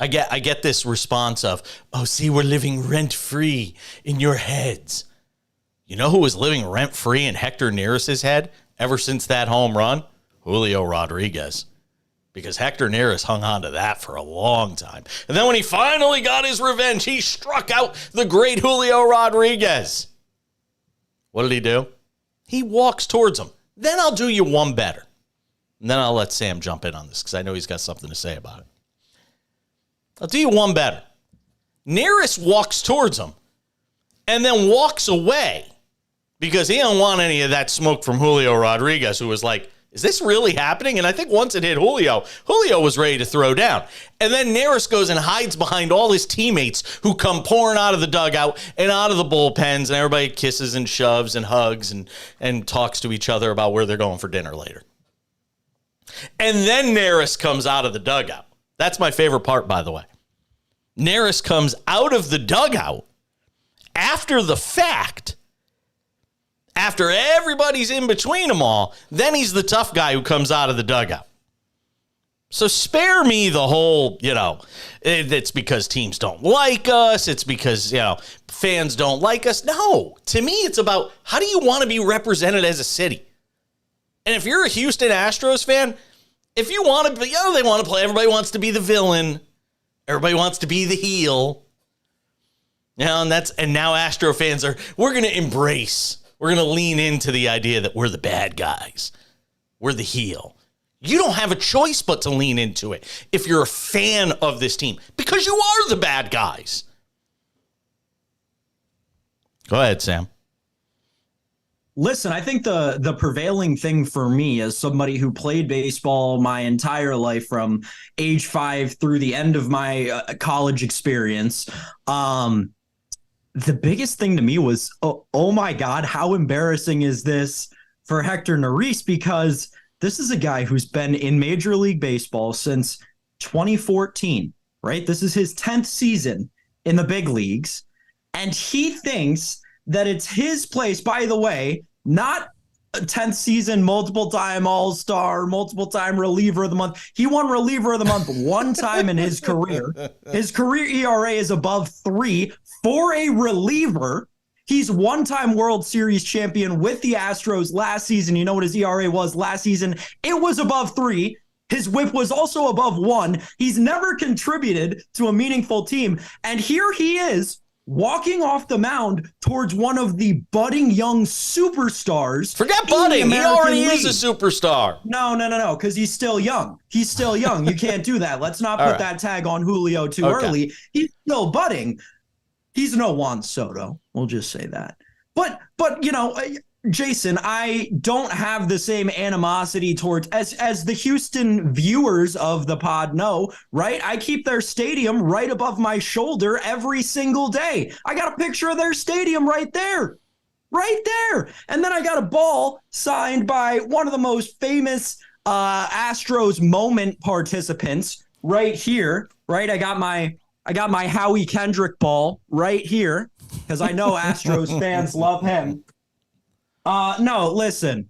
I get this response of, oh, see, we're living rent-free in your heads. You know who was living rent-free in Hector Neris' head ever since that home run? Julio Rodriguez. Because Hector Neris hung on to that for a long time. And then when he finally got his revenge, he struck out the great Julio Rodriguez. What did he do? He walks towards him. Then I'll do you one better. And then I'll let Sam jump in on this because I know he's got something to say about it. I'll do you one better. Neris walks towards him and then walks away because he don't want any of that smoke from Julio Rodriguez, who was like, is this really happening? And I think once it hit Julio was ready to throw down. And then Neris goes and hides behind all his teammates who come pouring out of the dugout and out of the bullpens, and everybody kisses and shoves and hugs and talks to each other about where they're going for dinner later. And then Neris comes out of the dugout. That's my favorite part, by the way. Neris comes out of the dugout after the fact, after everybody's in between them all, then he's the tough guy who comes out of the dugout. So spare me the whole, it's because teams don't like us. It's because, fans don't like us. No, to me, it's about how do you want to be represented as a city? And if you're a Houston Astros fan, if you want to be, they want to play. Everybody wants to be the villain. Everybody wants to be the heel. And now Astro fans we're going to embrace. We're going to lean into the idea that we're the bad guys. We're the heel. You don't have a choice but to lean into it if you're a fan of this team, because you are the bad guys. Go ahead, Sam.
Listen, I think the prevailing thing for me as somebody who played baseball my entire life from age 5 through the end of my college experience, the biggest thing to me was, oh my God, how embarrassing is this for Hector Neris? Because this is a guy who's been in Major League Baseball since 2014, right? This is his 10th season in the big leagues. And he thinks that it's his place, by the way, not a 10th season, multiple-time All-Star, multiple-time reliever of the month. He won reliever of the month one time in his career. His career ERA is above 3 for a reliever. He's one-time World Series champion with the Astros last season. You know what his ERA was last season? It was above 3. His whip was also above 1. He's never contributed to a meaningful team. And here he is walking off the mound towards one of the budding young superstars.
Forget budding. He already is a superstar.
No, because he's still young. He's still young. You can't do that. Let's not put that tag on Julio too early. He's still budding. He's no Juan Soto. We'll just say that. But Jason, I don't have the same animosity towards, as the Houston viewers of the pod know, right? I keep their stadium right above my shoulder every single day. I got a picture of their stadium right there. And then I got a ball signed by one of the most famous Astros moment participants right here, right? I got my Howie Kendrick ball right here because I know Astros fans love him. No, listen.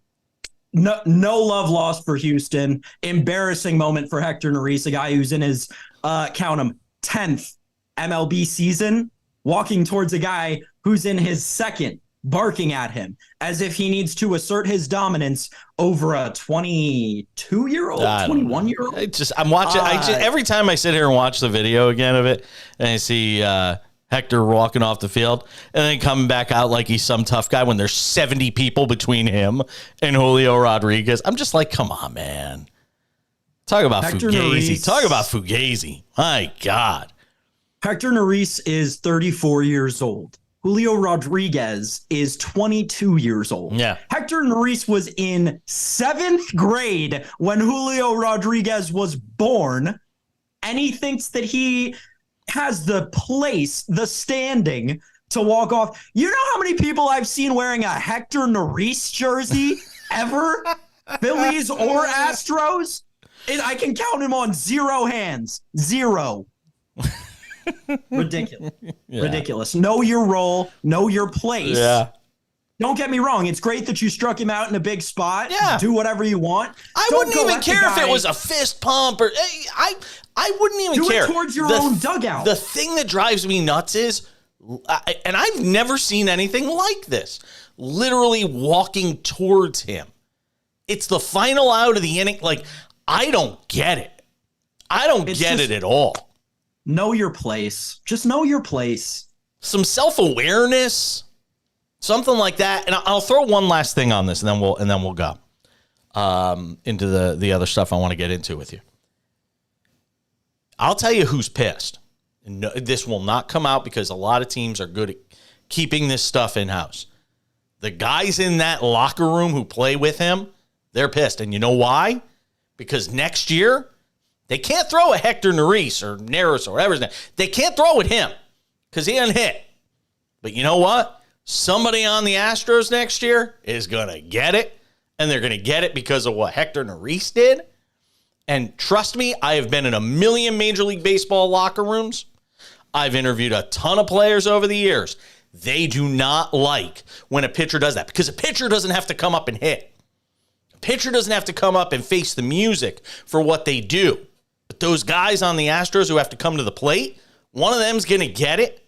No love lost for Houston. Embarrassing moment for Hector Neris, a guy who's in his, count him, 10th MLB season, walking towards a guy who's in his 2nd, barking at him as if he needs to assert his dominance over a 22-year-old, 21-year-old.
I'm watching. Every time I sit here and watch the video again of it, and I see Hector walking off the field and then coming back out like he's some tough guy when there's 70 people between him and Julio Rodriguez. I'm just like, come on, man. Talk about Hector Fugazi.
Neris.
Talk about Fugazi. My God.
Hector Neris is 34 years old. Julio Rodriguez is 22 years old.
Yeah.
Hector Neris was in 7th grade when Julio Rodriguez was born, and he thinks that he has the place, the standing to walk off. You know how many people I've seen wearing a Hector Neris jersey ever? Phillies or Astros? I can count him on 0 hands. 0. Ridiculous.
Yeah.
Ridiculous. Know your role. Know your place.
Yeah.
Don't get me wrong. It's great that you struck him out in a big spot.
Yeah.
Do whatever you want.
I wouldn't even care if it was a fist pump or I wouldn't even care.
Do it towards your own dugout.
The thing that drives me nuts is, and I've never seen anything like this, literally walking towards him. It's the final out of the inning. Like, I don't get it. I don't get it at all.
Know your place. Just know your place.
Some self-awareness, something like that. And I'll throw one last thing on this, and then we'll go into the other stuff I want to get into with you. I'll tell you who's pissed. No, this will not come out because a lot of teams are good at keeping this stuff in-house. The guys in that locker room who play with him, they're pissed. And you know why? Because next year, they can't throw a Hector Neris or Neris or whatever his name. They can't throw at him because he doesn't hit. But you know what? Somebody on the Astros next year is going to get it, and they're going to get it because of what Hector Neris did. And trust me, I have been in a million Major League Baseball locker rooms. I've interviewed a ton of players over the years. They do not like when a pitcher does that because a pitcher doesn't have to come up and hit. A pitcher doesn't have to come up and face the music for what they do. But those guys on the Astros who have to come to the plate, one of them's going to get it.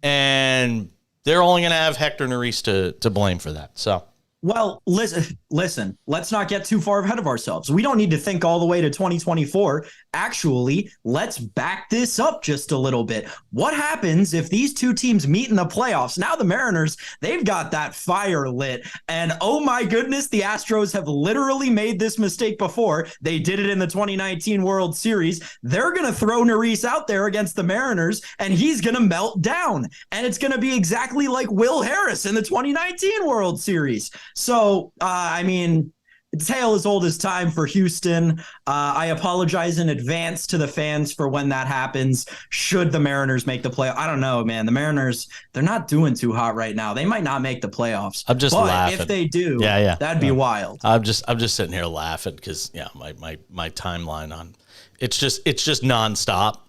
And they're only going to have Hector Neris to blame for that. So.
Well, listen, let's not get too far ahead of ourselves. We don't need to think all the way to 2024. Actually, let's back this up just a little bit. What happens if these two teams meet in the playoffs? Now the Mariners, they've got that fire lit. And oh my goodness, the Astros have literally made this mistake before. They did it in the 2019 World Series. They're going to throw Neris out there against the Mariners, and he's going to melt down. And it's going to be exactly like Will Harris in the 2019 World Series. So, I mean, tale as old as time for Houston. I apologize in advance to the fans for when that happens. Should the Mariners make the playoff? I don't know, man. The Mariners, they're not doing too hot right now. They might not make the playoffs.
I'm just laughing.
If they do, that'd be wild.
I'm just sitting here laughing because my timeline on it's just nonstop.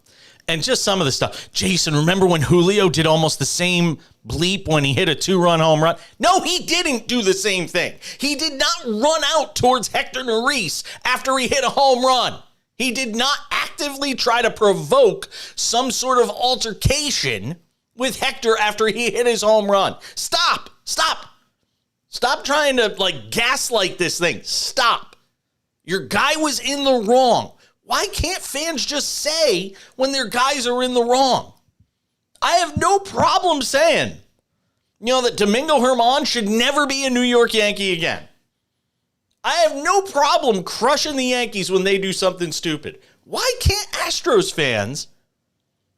And just some of the stuff. Jason, remember when Julio did almost the same bleep when he hit a 2-run home run? No, he didn't do the same thing. He did not run out towards Hector Neris after he hit a home run. He did not actively try to provoke some sort of altercation with Hector after he hit his home run. Stop trying to gaslight this thing. Stop. Your guy was in the wrong. Why can't fans just say when their guys are in the wrong? I have no problem saying, that Domingo Germán should never be a New York Yankee again. I have no problem crushing the Yankees when they do something stupid. Why can't Astros fans,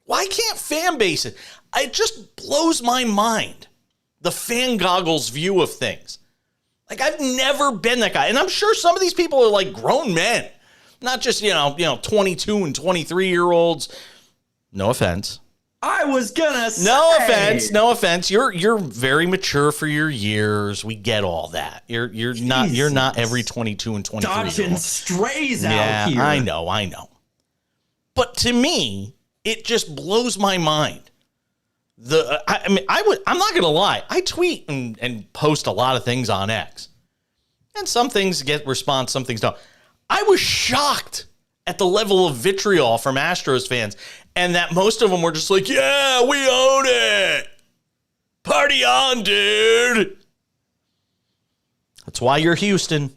why can't fan base it? It just blows my mind, the fan goggles view of things. I've never been that guy. And I'm sure some of these people are like grown men. Not just, 22 and 23-year-olds. No offense.
I was gonna say.
No offense. You're very mature for your years. We get all that. You're not every 22 and 23.
Dodging strays out here.
I know. But to me, it just blows my mind. I'm not gonna lie. I tweet and post a lot of things on X, and some things get response, some things don't. I was shocked at the level of vitriol from Astros fans, and that most of them were just like, yeah, we own it. Party on, dude. That's why you're Houston.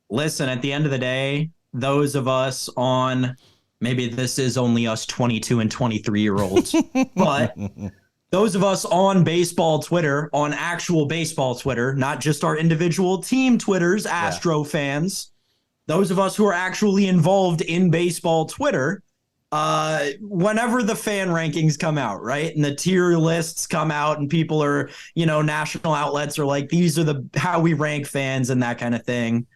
Listen, at the end of the day, those of us on, maybe this is only us 22 and 23-year-olds, but those of us on baseball Twitter, on actual baseball Twitter, not just our individual team Twitters, Astro fans, those of us who are actually involved in baseball Twitter, whenever the fan rankings come out, right? And the tier lists come out and people are, national outlets are like, these are how we rank fans and that kind of thing.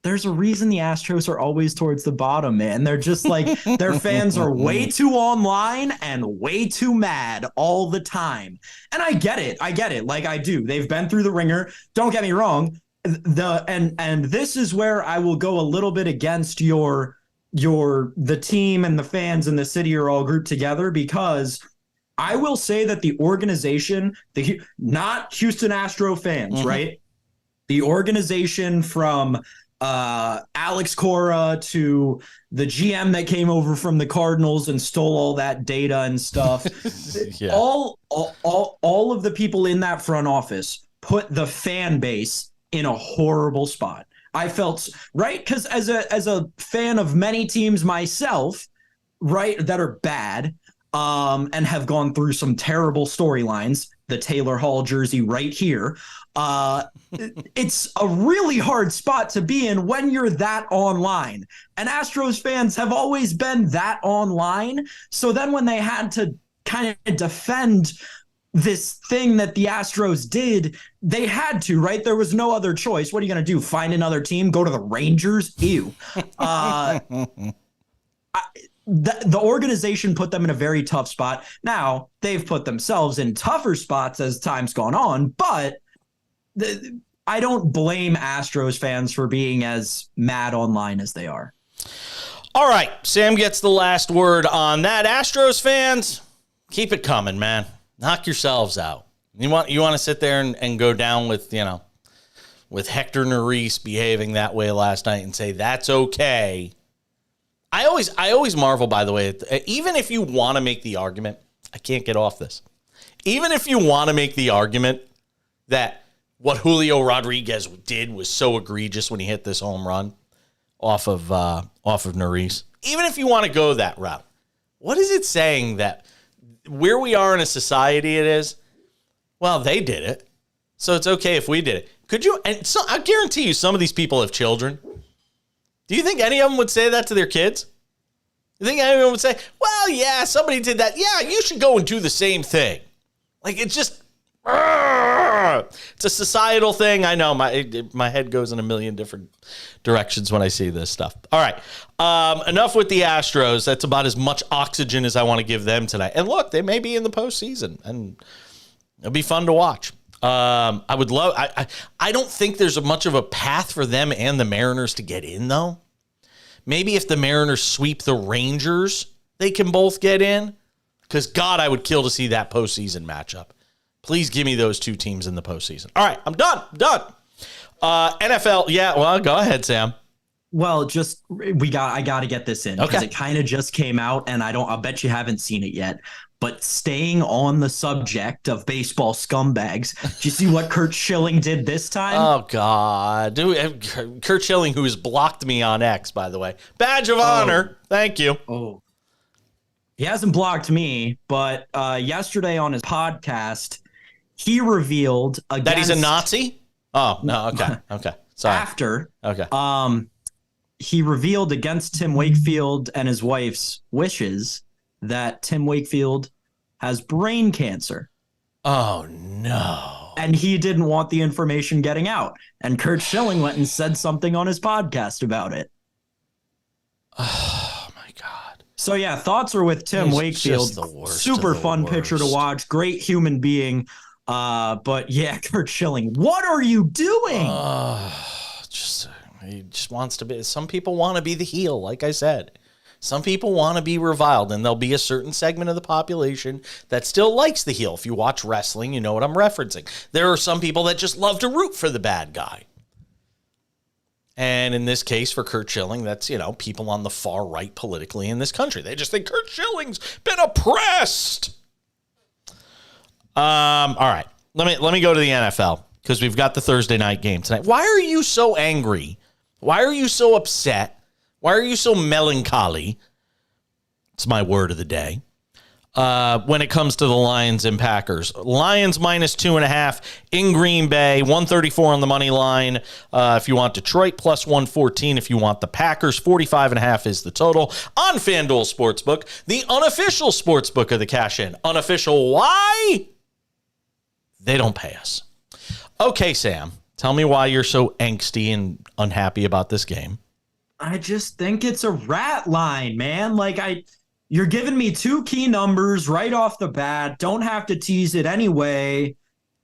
There's a reason the Astros are always towards the bottom, man. They're just like, their fans are way too online and way too mad all the time. And I get it. Like I do. They've been through the ringer. Don't get me wrong. And this is where I will go a little bit against the team and the fans and the city are all grouped together, because I will say that the organization, not Houston Astro fans, right? The organization from Alex Cora to the GM that came over from the Cardinals and stole all that data and stuff. All of the people in that front office put the fan base in a horrible spot. I felt, right, because as a fan of many teams myself, right, that are bad and have gone through some terrible storylines, the Taylor Hall jersey right here, it's a really hard spot to be in when you're that online. And Astros fans have always been that online. So then when they had to kind of defend this thing that the Astros did, they had to, right? There was no other choice. What are you going to do? Find another team? Go to the Rangers? Ew. The organization put them in a very tough spot. Now, they've put themselves in tougher spots as time's gone on, but I don't blame Astros fans for being as mad online as they are.
All right, Sam gets the last word on that. Astros fans, keep it coming, man. Knock yourselves out. You want to sit there and go down with, with Hector Neris behaving that way last night and say that's okay. I always marvel, by the way, even if you want to make the argument, I can't get off this. Even if you want to make the argument that what Julio Rodriguez did was so egregious when he hit this home run off of Neris, even if you want to go that route, what is it saying that where we are in a society it is, well, they did it, so it's okay if we did it. Could you? And so I guarantee you some of these people have children. Do you think any of them would say that to their kids? You think anyone would say, well, yeah, somebody did that. Yeah, you should go and do the same thing. Like, it's just, it's a societal thing. I know my head goes in a million different directions when I see this stuff. All right. Enough with the Astros. That's about as much oxygen as I want to give them tonight. And look, they may be in the postseason, and it'll be fun to watch. I would love, I don't think there's much of a path for them and the Mariners to get in, though. Maybe if the Mariners sweep the Rangers, they can both get in. Because, God, I would kill to see that postseason matchup. Please give me those two teams in the postseason. All right, I'm done. NFL, yeah, well, go ahead, Sam.
Well, I got to get this in because it kind of just came out, and I'll bet you haven't seen it yet. But staying on the subject of baseball scumbags, do you see what Curt Schilling did this time?
Oh, God. Curt Schilling, who has blocked me on X, by the way. Badge of honor. Thank you.
Oh. He hasn't blocked me, but yesterday on his podcast, he revealed
that he's a Nazi? Oh, no. Okay. Sorry.
He revealed against Tim Wakefield and his wife's wishes that Tim Wakefield has brain cancer.
Oh, no.
And he didn't want the information getting out. And Curt Schilling went and said something on his podcast about it.
Oh, my God.
So, yeah, thoughts are with Tim Wakefield. Super fun pitcher to watch. Great human being. But, yeah, Curt Schilling, what are you doing?
He just wants to be. Some people want to be the heel, like I said. Some people want to be reviled, and there'll be a certain segment of the population that still likes the heel. If you watch wrestling, you know what I'm referencing. There are some people that just love to root for the bad guy. And in this case, for Curt Schilling, that's, people on the far right politically in this country. They just think Curt Schilling's been oppressed. All right. Let me go to the NFL because we've got the Thursday night game tonight. Why are you so angry? Why are you so upset? Why are you so melancholy? It's my word of the day. When it comes to the Lions and Packers. Lions minus 2.5 in Green Bay, 134 on the money line. If you want Detroit, plus 114. If you want the Packers, 45.5 is the total on FanDuel Sportsbook, the unofficial sportsbook of the cash-in. Unofficial, why? They don't pay us. Okay, Sam, tell me why you're so angsty and unhappy about this game.
I just think it's a rat line, man. You're giving me two key numbers right off the bat. Don't have to tease it anyway.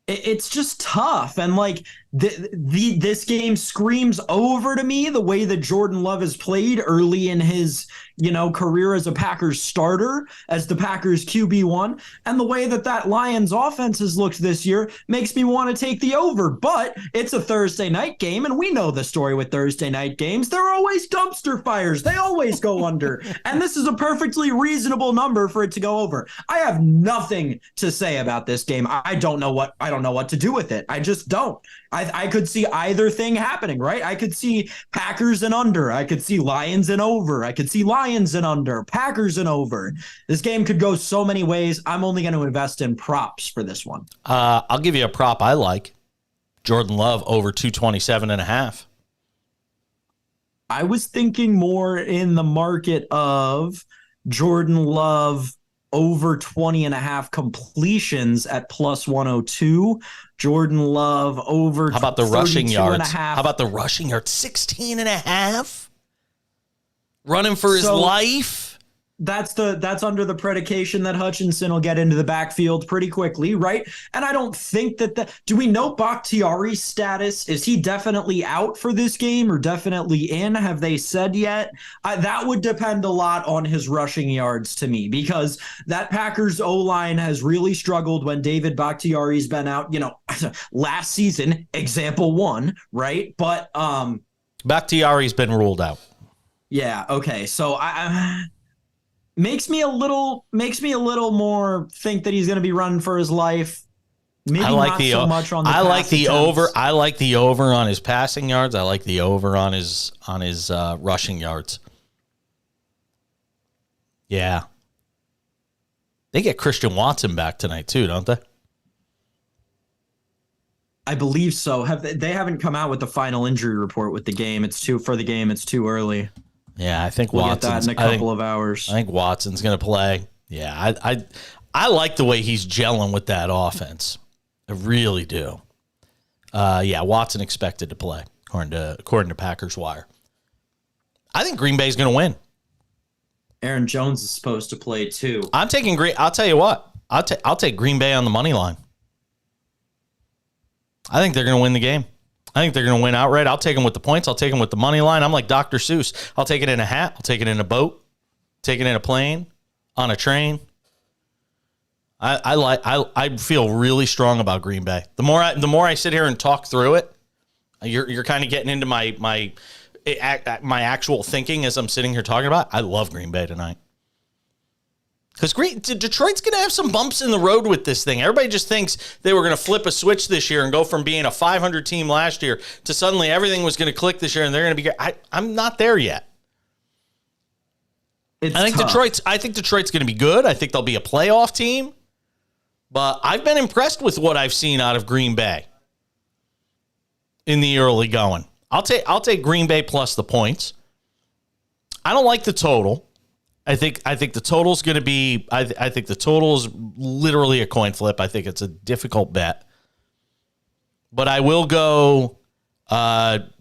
It's just tough. And this game screams over to me the way that Jordan Love has played early in his, career as a Packers starter, as the Packers QB1. And the way that Lions offense has looked this year makes me want to take the over. But it's a Thursday night game, and we know the story with Thursday night games. They're always dumpster fires. They always go under. And this is a perfectly reasonable number for it to go over. I have nothing to say about this game. I don't know what to do with it. I just don't. I could see either thing happening, right? I could see Packers and under. I could see Lions and over. I could see Lions and under, Packers and over. This game could go so many ways. I'm only going to invest in props for this one.
I'll give you a prop I like. Jordan Love over 227.5.
I was thinking more in the market of Jordan Love over 20.5 completions at plus 102. Jordan Love over.
How about the rushing yards? How about the rushing yards? 16.5. Running for his life.
that's under the predication that Hutchinson will get into the backfield pretty quickly, right? And I don't think do we know Bakhtiari's status? Is he definitely out for this game or definitely in? Have they said yet? That would depend a lot on his rushing yards to me, because that Packers O-line has really struggled when David Bakhtiari's been out, last season, example one, right? But
Bakhtiari's been ruled out.
Yeah, okay. So I makes me a little more think that he's going to be running for his life. Maybe not so much on the
I like the
attempts.
over. I like the over on his passing yards. I like the over on his rushing yards. Yeah. They get Christian Watson back tonight too, don't they?
I believe so. They haven't come out with the final injury report with the game. It's too early.
Yeah, I think
we'll
Watson's
get that in a couple of hours.
I think Watson's going to play. Yeah, I like the way he's gelling with that offense. I really do. Yeah, Watson expected to play according to Packers Wire. I think Green Bay's going to win.
Aaron Jones is supposed to play too.
I'm taking Green. I'll tell you what. I'll take Green Bay on the money line. I think they're going to win the game. I think they're going to win outright. I'll take them with the points. I'll take them with the money line. I'm like Dr. Seuss. I'll take it in a hat. I'll take it in a boat. Take it in a plane, on a train. I feel really strong about Green Bay. The more I sit here and talk through it, you're kind of getting into my actual thinking as I'm sitting here talking about it. I love Green Bay tonight. Because Detroit's going to have some bumps in the road with this thing. Everybody just thinks they were going to flip a switch this year and go from being a 500 team last year to suddenly everything was going to click this year and they're going to be good. I'm not there yet. I think Detroit's going to be good. I think they'll be a playoff team. But I've been impressed with what I've seen out of Green Bay in the early going. I'll take Green Bay plus the points. I don't like the total. I think the total's going to be. I think the total is literally a coin flip. I think it's a difficult bet, but I will go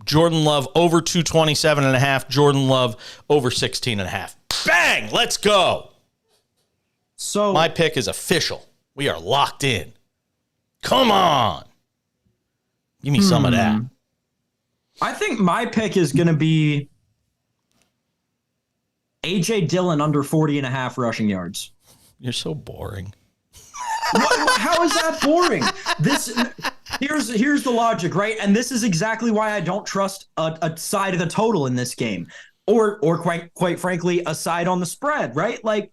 Jordan Love over 227.5. Jordan Love over 16.5. Bang! Let's go. So my pick is official. We are locked in. Come on, give me some of that.
I think my pick is going to be A.J. Dillon under 40.5 rushing yards.
You're so boring.
How is that boring? Here's the logic, right? And this is exactly why I don't trust a side of the total in this game, or quite frankly, a side on the spread, right? Like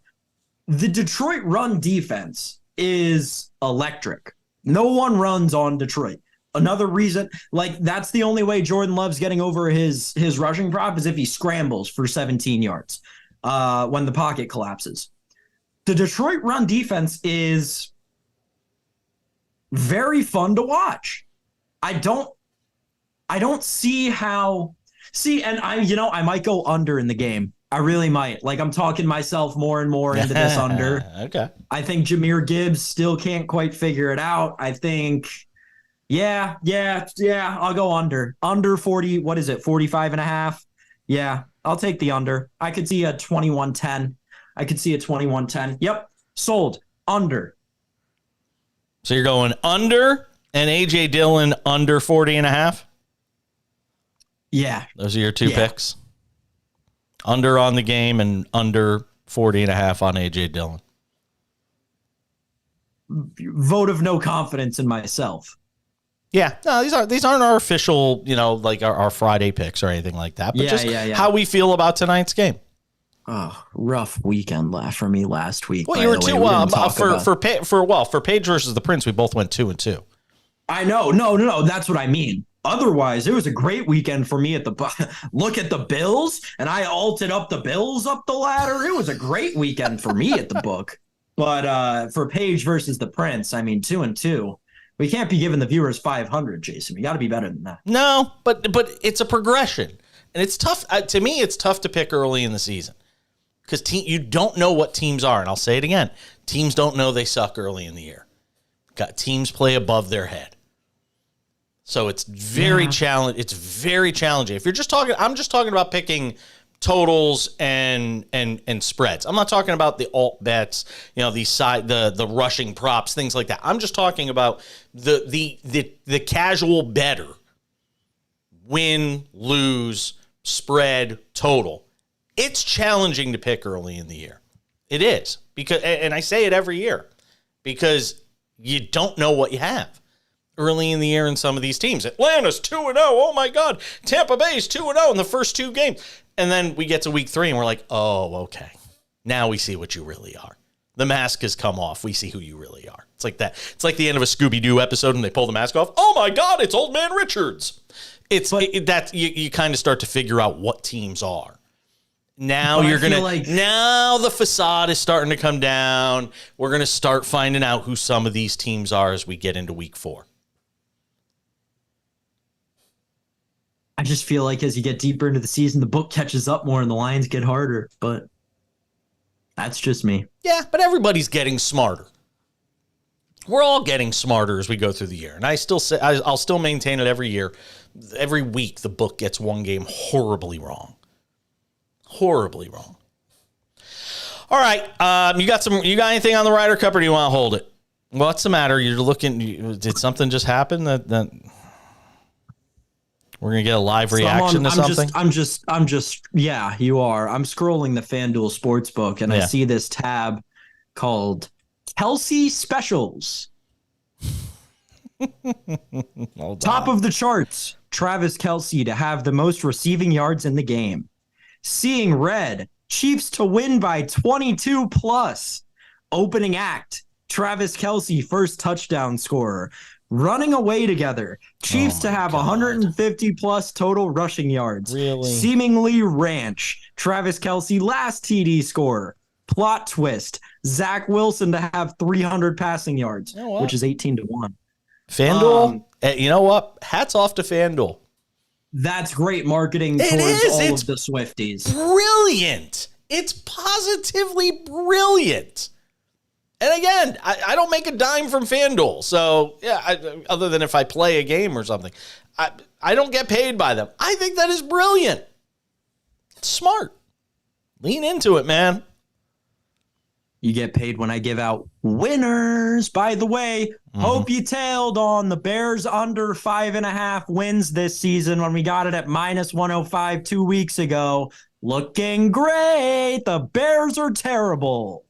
the Detroit run defense is electric. No one runs on Detroit. Another reason, like that's the only way Jordan Love's getting over his rushing prop is if he scrambles for 17 yards. When the pocket collapses. The Detroit run defense is very fun to watch. I don't see how. And I might go under in the game. I really might. Like I'm talking myself more and more into this under.
Okay.
I think Jahmyr Gibbs still can't quite figure it out. I think, yeah. I'll go under. Under 40. What is it? 45.5. Yeah. I'll take the under. I could see a 21-10. Yep. Sold. Under.
So you're going under and A.J. Dillon under 40.5?
Yeah.
Those are your two picks? Under on the game and under 40.5 on A.J. Dillon.
Vote of no confidence in myself.
Yeah, no, these aren't our official, like our Friday picks or anything like that. But how we feel about tonight's game.
Oh, rough weekend for me last week.
Well, you were too for Page versus the Prince. We both went 2-2.
I know, no. That's what I mean. Otherwise, it was a great weekend for me at the look at the Bills, and I alted up the Bills up the ladder. It was a great weekend for me at the book. But for Page versus the Prince, I mean 2-2. We can't be giving the viewers 500, Jason. We got to be better than that.
No, but it's a progression, and it's tough. To me, it's tough to pick early in the season because you don't know what teams are. And I'll say it again: teams don't know they suck early in the year. Teams play above their head, so it's very challenging. It's very challenging. If you're just talking, I'm just talking about picking totals and spreads. I'm not talking about the alt bets, the rushing props, things like that. I'm just talking about the casual bettor. Win, lose, spread, total. It's challenging to pick early in the year. It is, because, and I say it every year, because you don't know what you have early in the year in some of these teams. Atlanta's 2-0. Oh my God. Tampa Bay's 2-0 in the first 2 games. And then we get to week 3 and we're like, oh, okay. Now we see what you really are. The mask has come off. We see who you really are. It's like that. It's like the end of a Scooby-Doo episode and they pull the mask off. Oh my God, it's Old Man Richards. You kind of start to figure out what teams are. Now now the facade is starting to come down. We're going to start finding out who some of these teams are as we get into week 4.
I just feel like as you get deeper into the season, the book catches up more and the lines get harder, but that's just me.
Yeah, but everybody's getting smarter. We're all getting smarter as we go through the year. And I'll still maintain it every year. Every week, the book gets one game horribly wrong. Horribly wrong. All right. You got anything on the Ryder Cup, or do you want to hold it? What's the matter? You're looking. Did something just happen that we're gonna get a live reaction to something?
Yeah, you are. I'm scrolling the FanDuel Sportsbook and I see this tab called Kelsey Specials. Top of the charts. Travis Kelce to have the most receiving yards in the game. Seeing red, Chiefs to win by 22 plus. Opening act, Travis Kelce first touchdown scorer. Running away together, Chiefs to have 150 plus total rushing yards.
Really?
Seemingly ranch, Travis Kelce last TD scorer. Plot twist, Zach Wilson to have 300 passing yards, which is 18-1.
FanDuel, you know what? Hats off to FanDuel.
That's great marketing towards all of the Swifties.
Brilliant. It's positively brilliant. And again, I don't make a dime from FanDuel. So, yeah, other than if I play a game or something. I don't get paid by them. I think that is brilliant. It's smart. Lean into it, man.
You get paid when I give out winners. By the way, hope you tailed on the Bears under 5.5 wins this season when we got it at -105 2 weeks ago. Looking great. The Bears are terrible.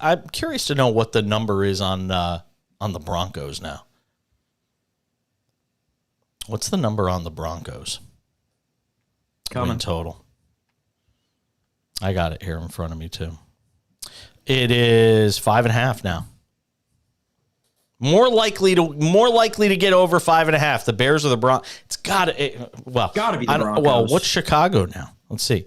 I'm curious to know what the number is on the Broncos now. What's the number on the Broncos? Win total. I got it here in front of me too. It is 5.5 now. More likely to get over 5.5. The Bears or the Broncos. It's got to be the Broncos. Well, what's Chicago now? Let's see.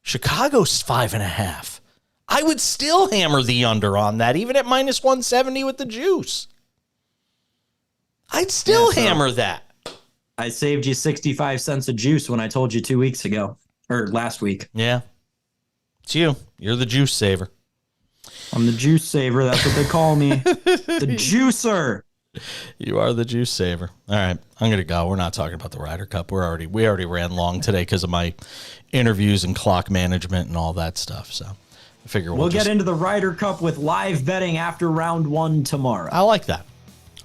Chicago's 5.5. I would still hammer the under on that, even at -170 with the juice. I'd still hammer that.
I saved you 65 cents of juice when I told you 2 weeks ago or last week.
Yeah. It's you. You're the juice saver.
I'm the juice saver. That's what they call me. The juicer.
You are the juice saver. All right. I'm going to go. We're not talking about the Ryder Cup. We already ran long today because of my interviews and clock management and all that stuff. So I figure
we'll get into the Ryder Cup with live betting after round 1 tomorrow.
I like that.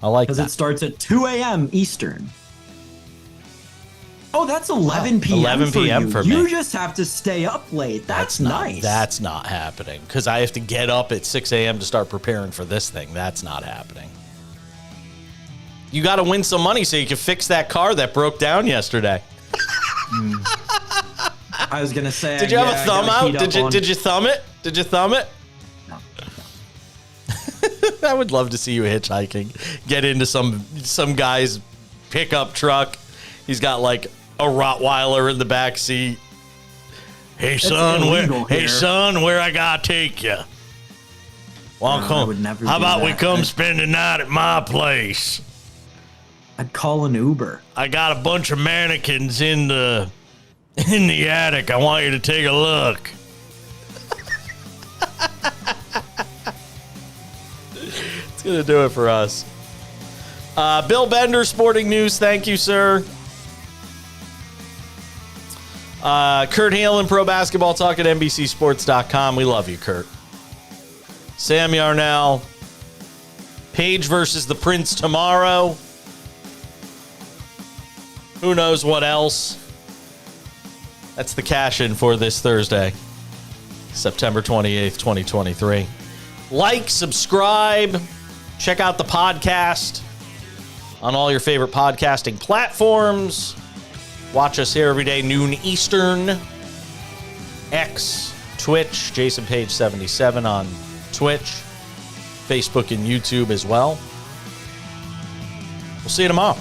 Because it starts at 2 a.m. Eastern. Oh, that's 11 p.m.
11 p.m. for me.
You just have to stay up late. That's nice.
That's not happening because I have to get up at 6 a.m. to start preparing for this thing. That's not happening. You got to win some money so you can fix that car that broke down yesterday.
I was gonna say.
Did you have a thumb out? Did you thumb it? Did you thumb it?
No.
I would love to see you hitchhiking. Get into some guy's pickup truck. He's got like a Rottweiler in the back seat. Hey son, where I gotta take you? Well, how about we come spend the night at my place?
I'd call an Uber.
I got a bunch of mannequins in the attic. I want you to take a look. It's gonna do it for us. Bill Bender, Sporting News. Thank you, sir. Kurt Helin, Pro Basketball Talk at NBCSports.com. We love you, Kurt. Sam Yarnell. Page versus the Prince tomorrow. Who knows what else? That's the cash-in for this Thursday, September 28th, 2023. Like, subscribe, check out the podcast on all your favorite podcasting platforms. Watch us here every day, noon Eastern. X, Twitch, Jason Page 77 on Twitch, Facebook and YouTube as well. We'll see you tomorrow.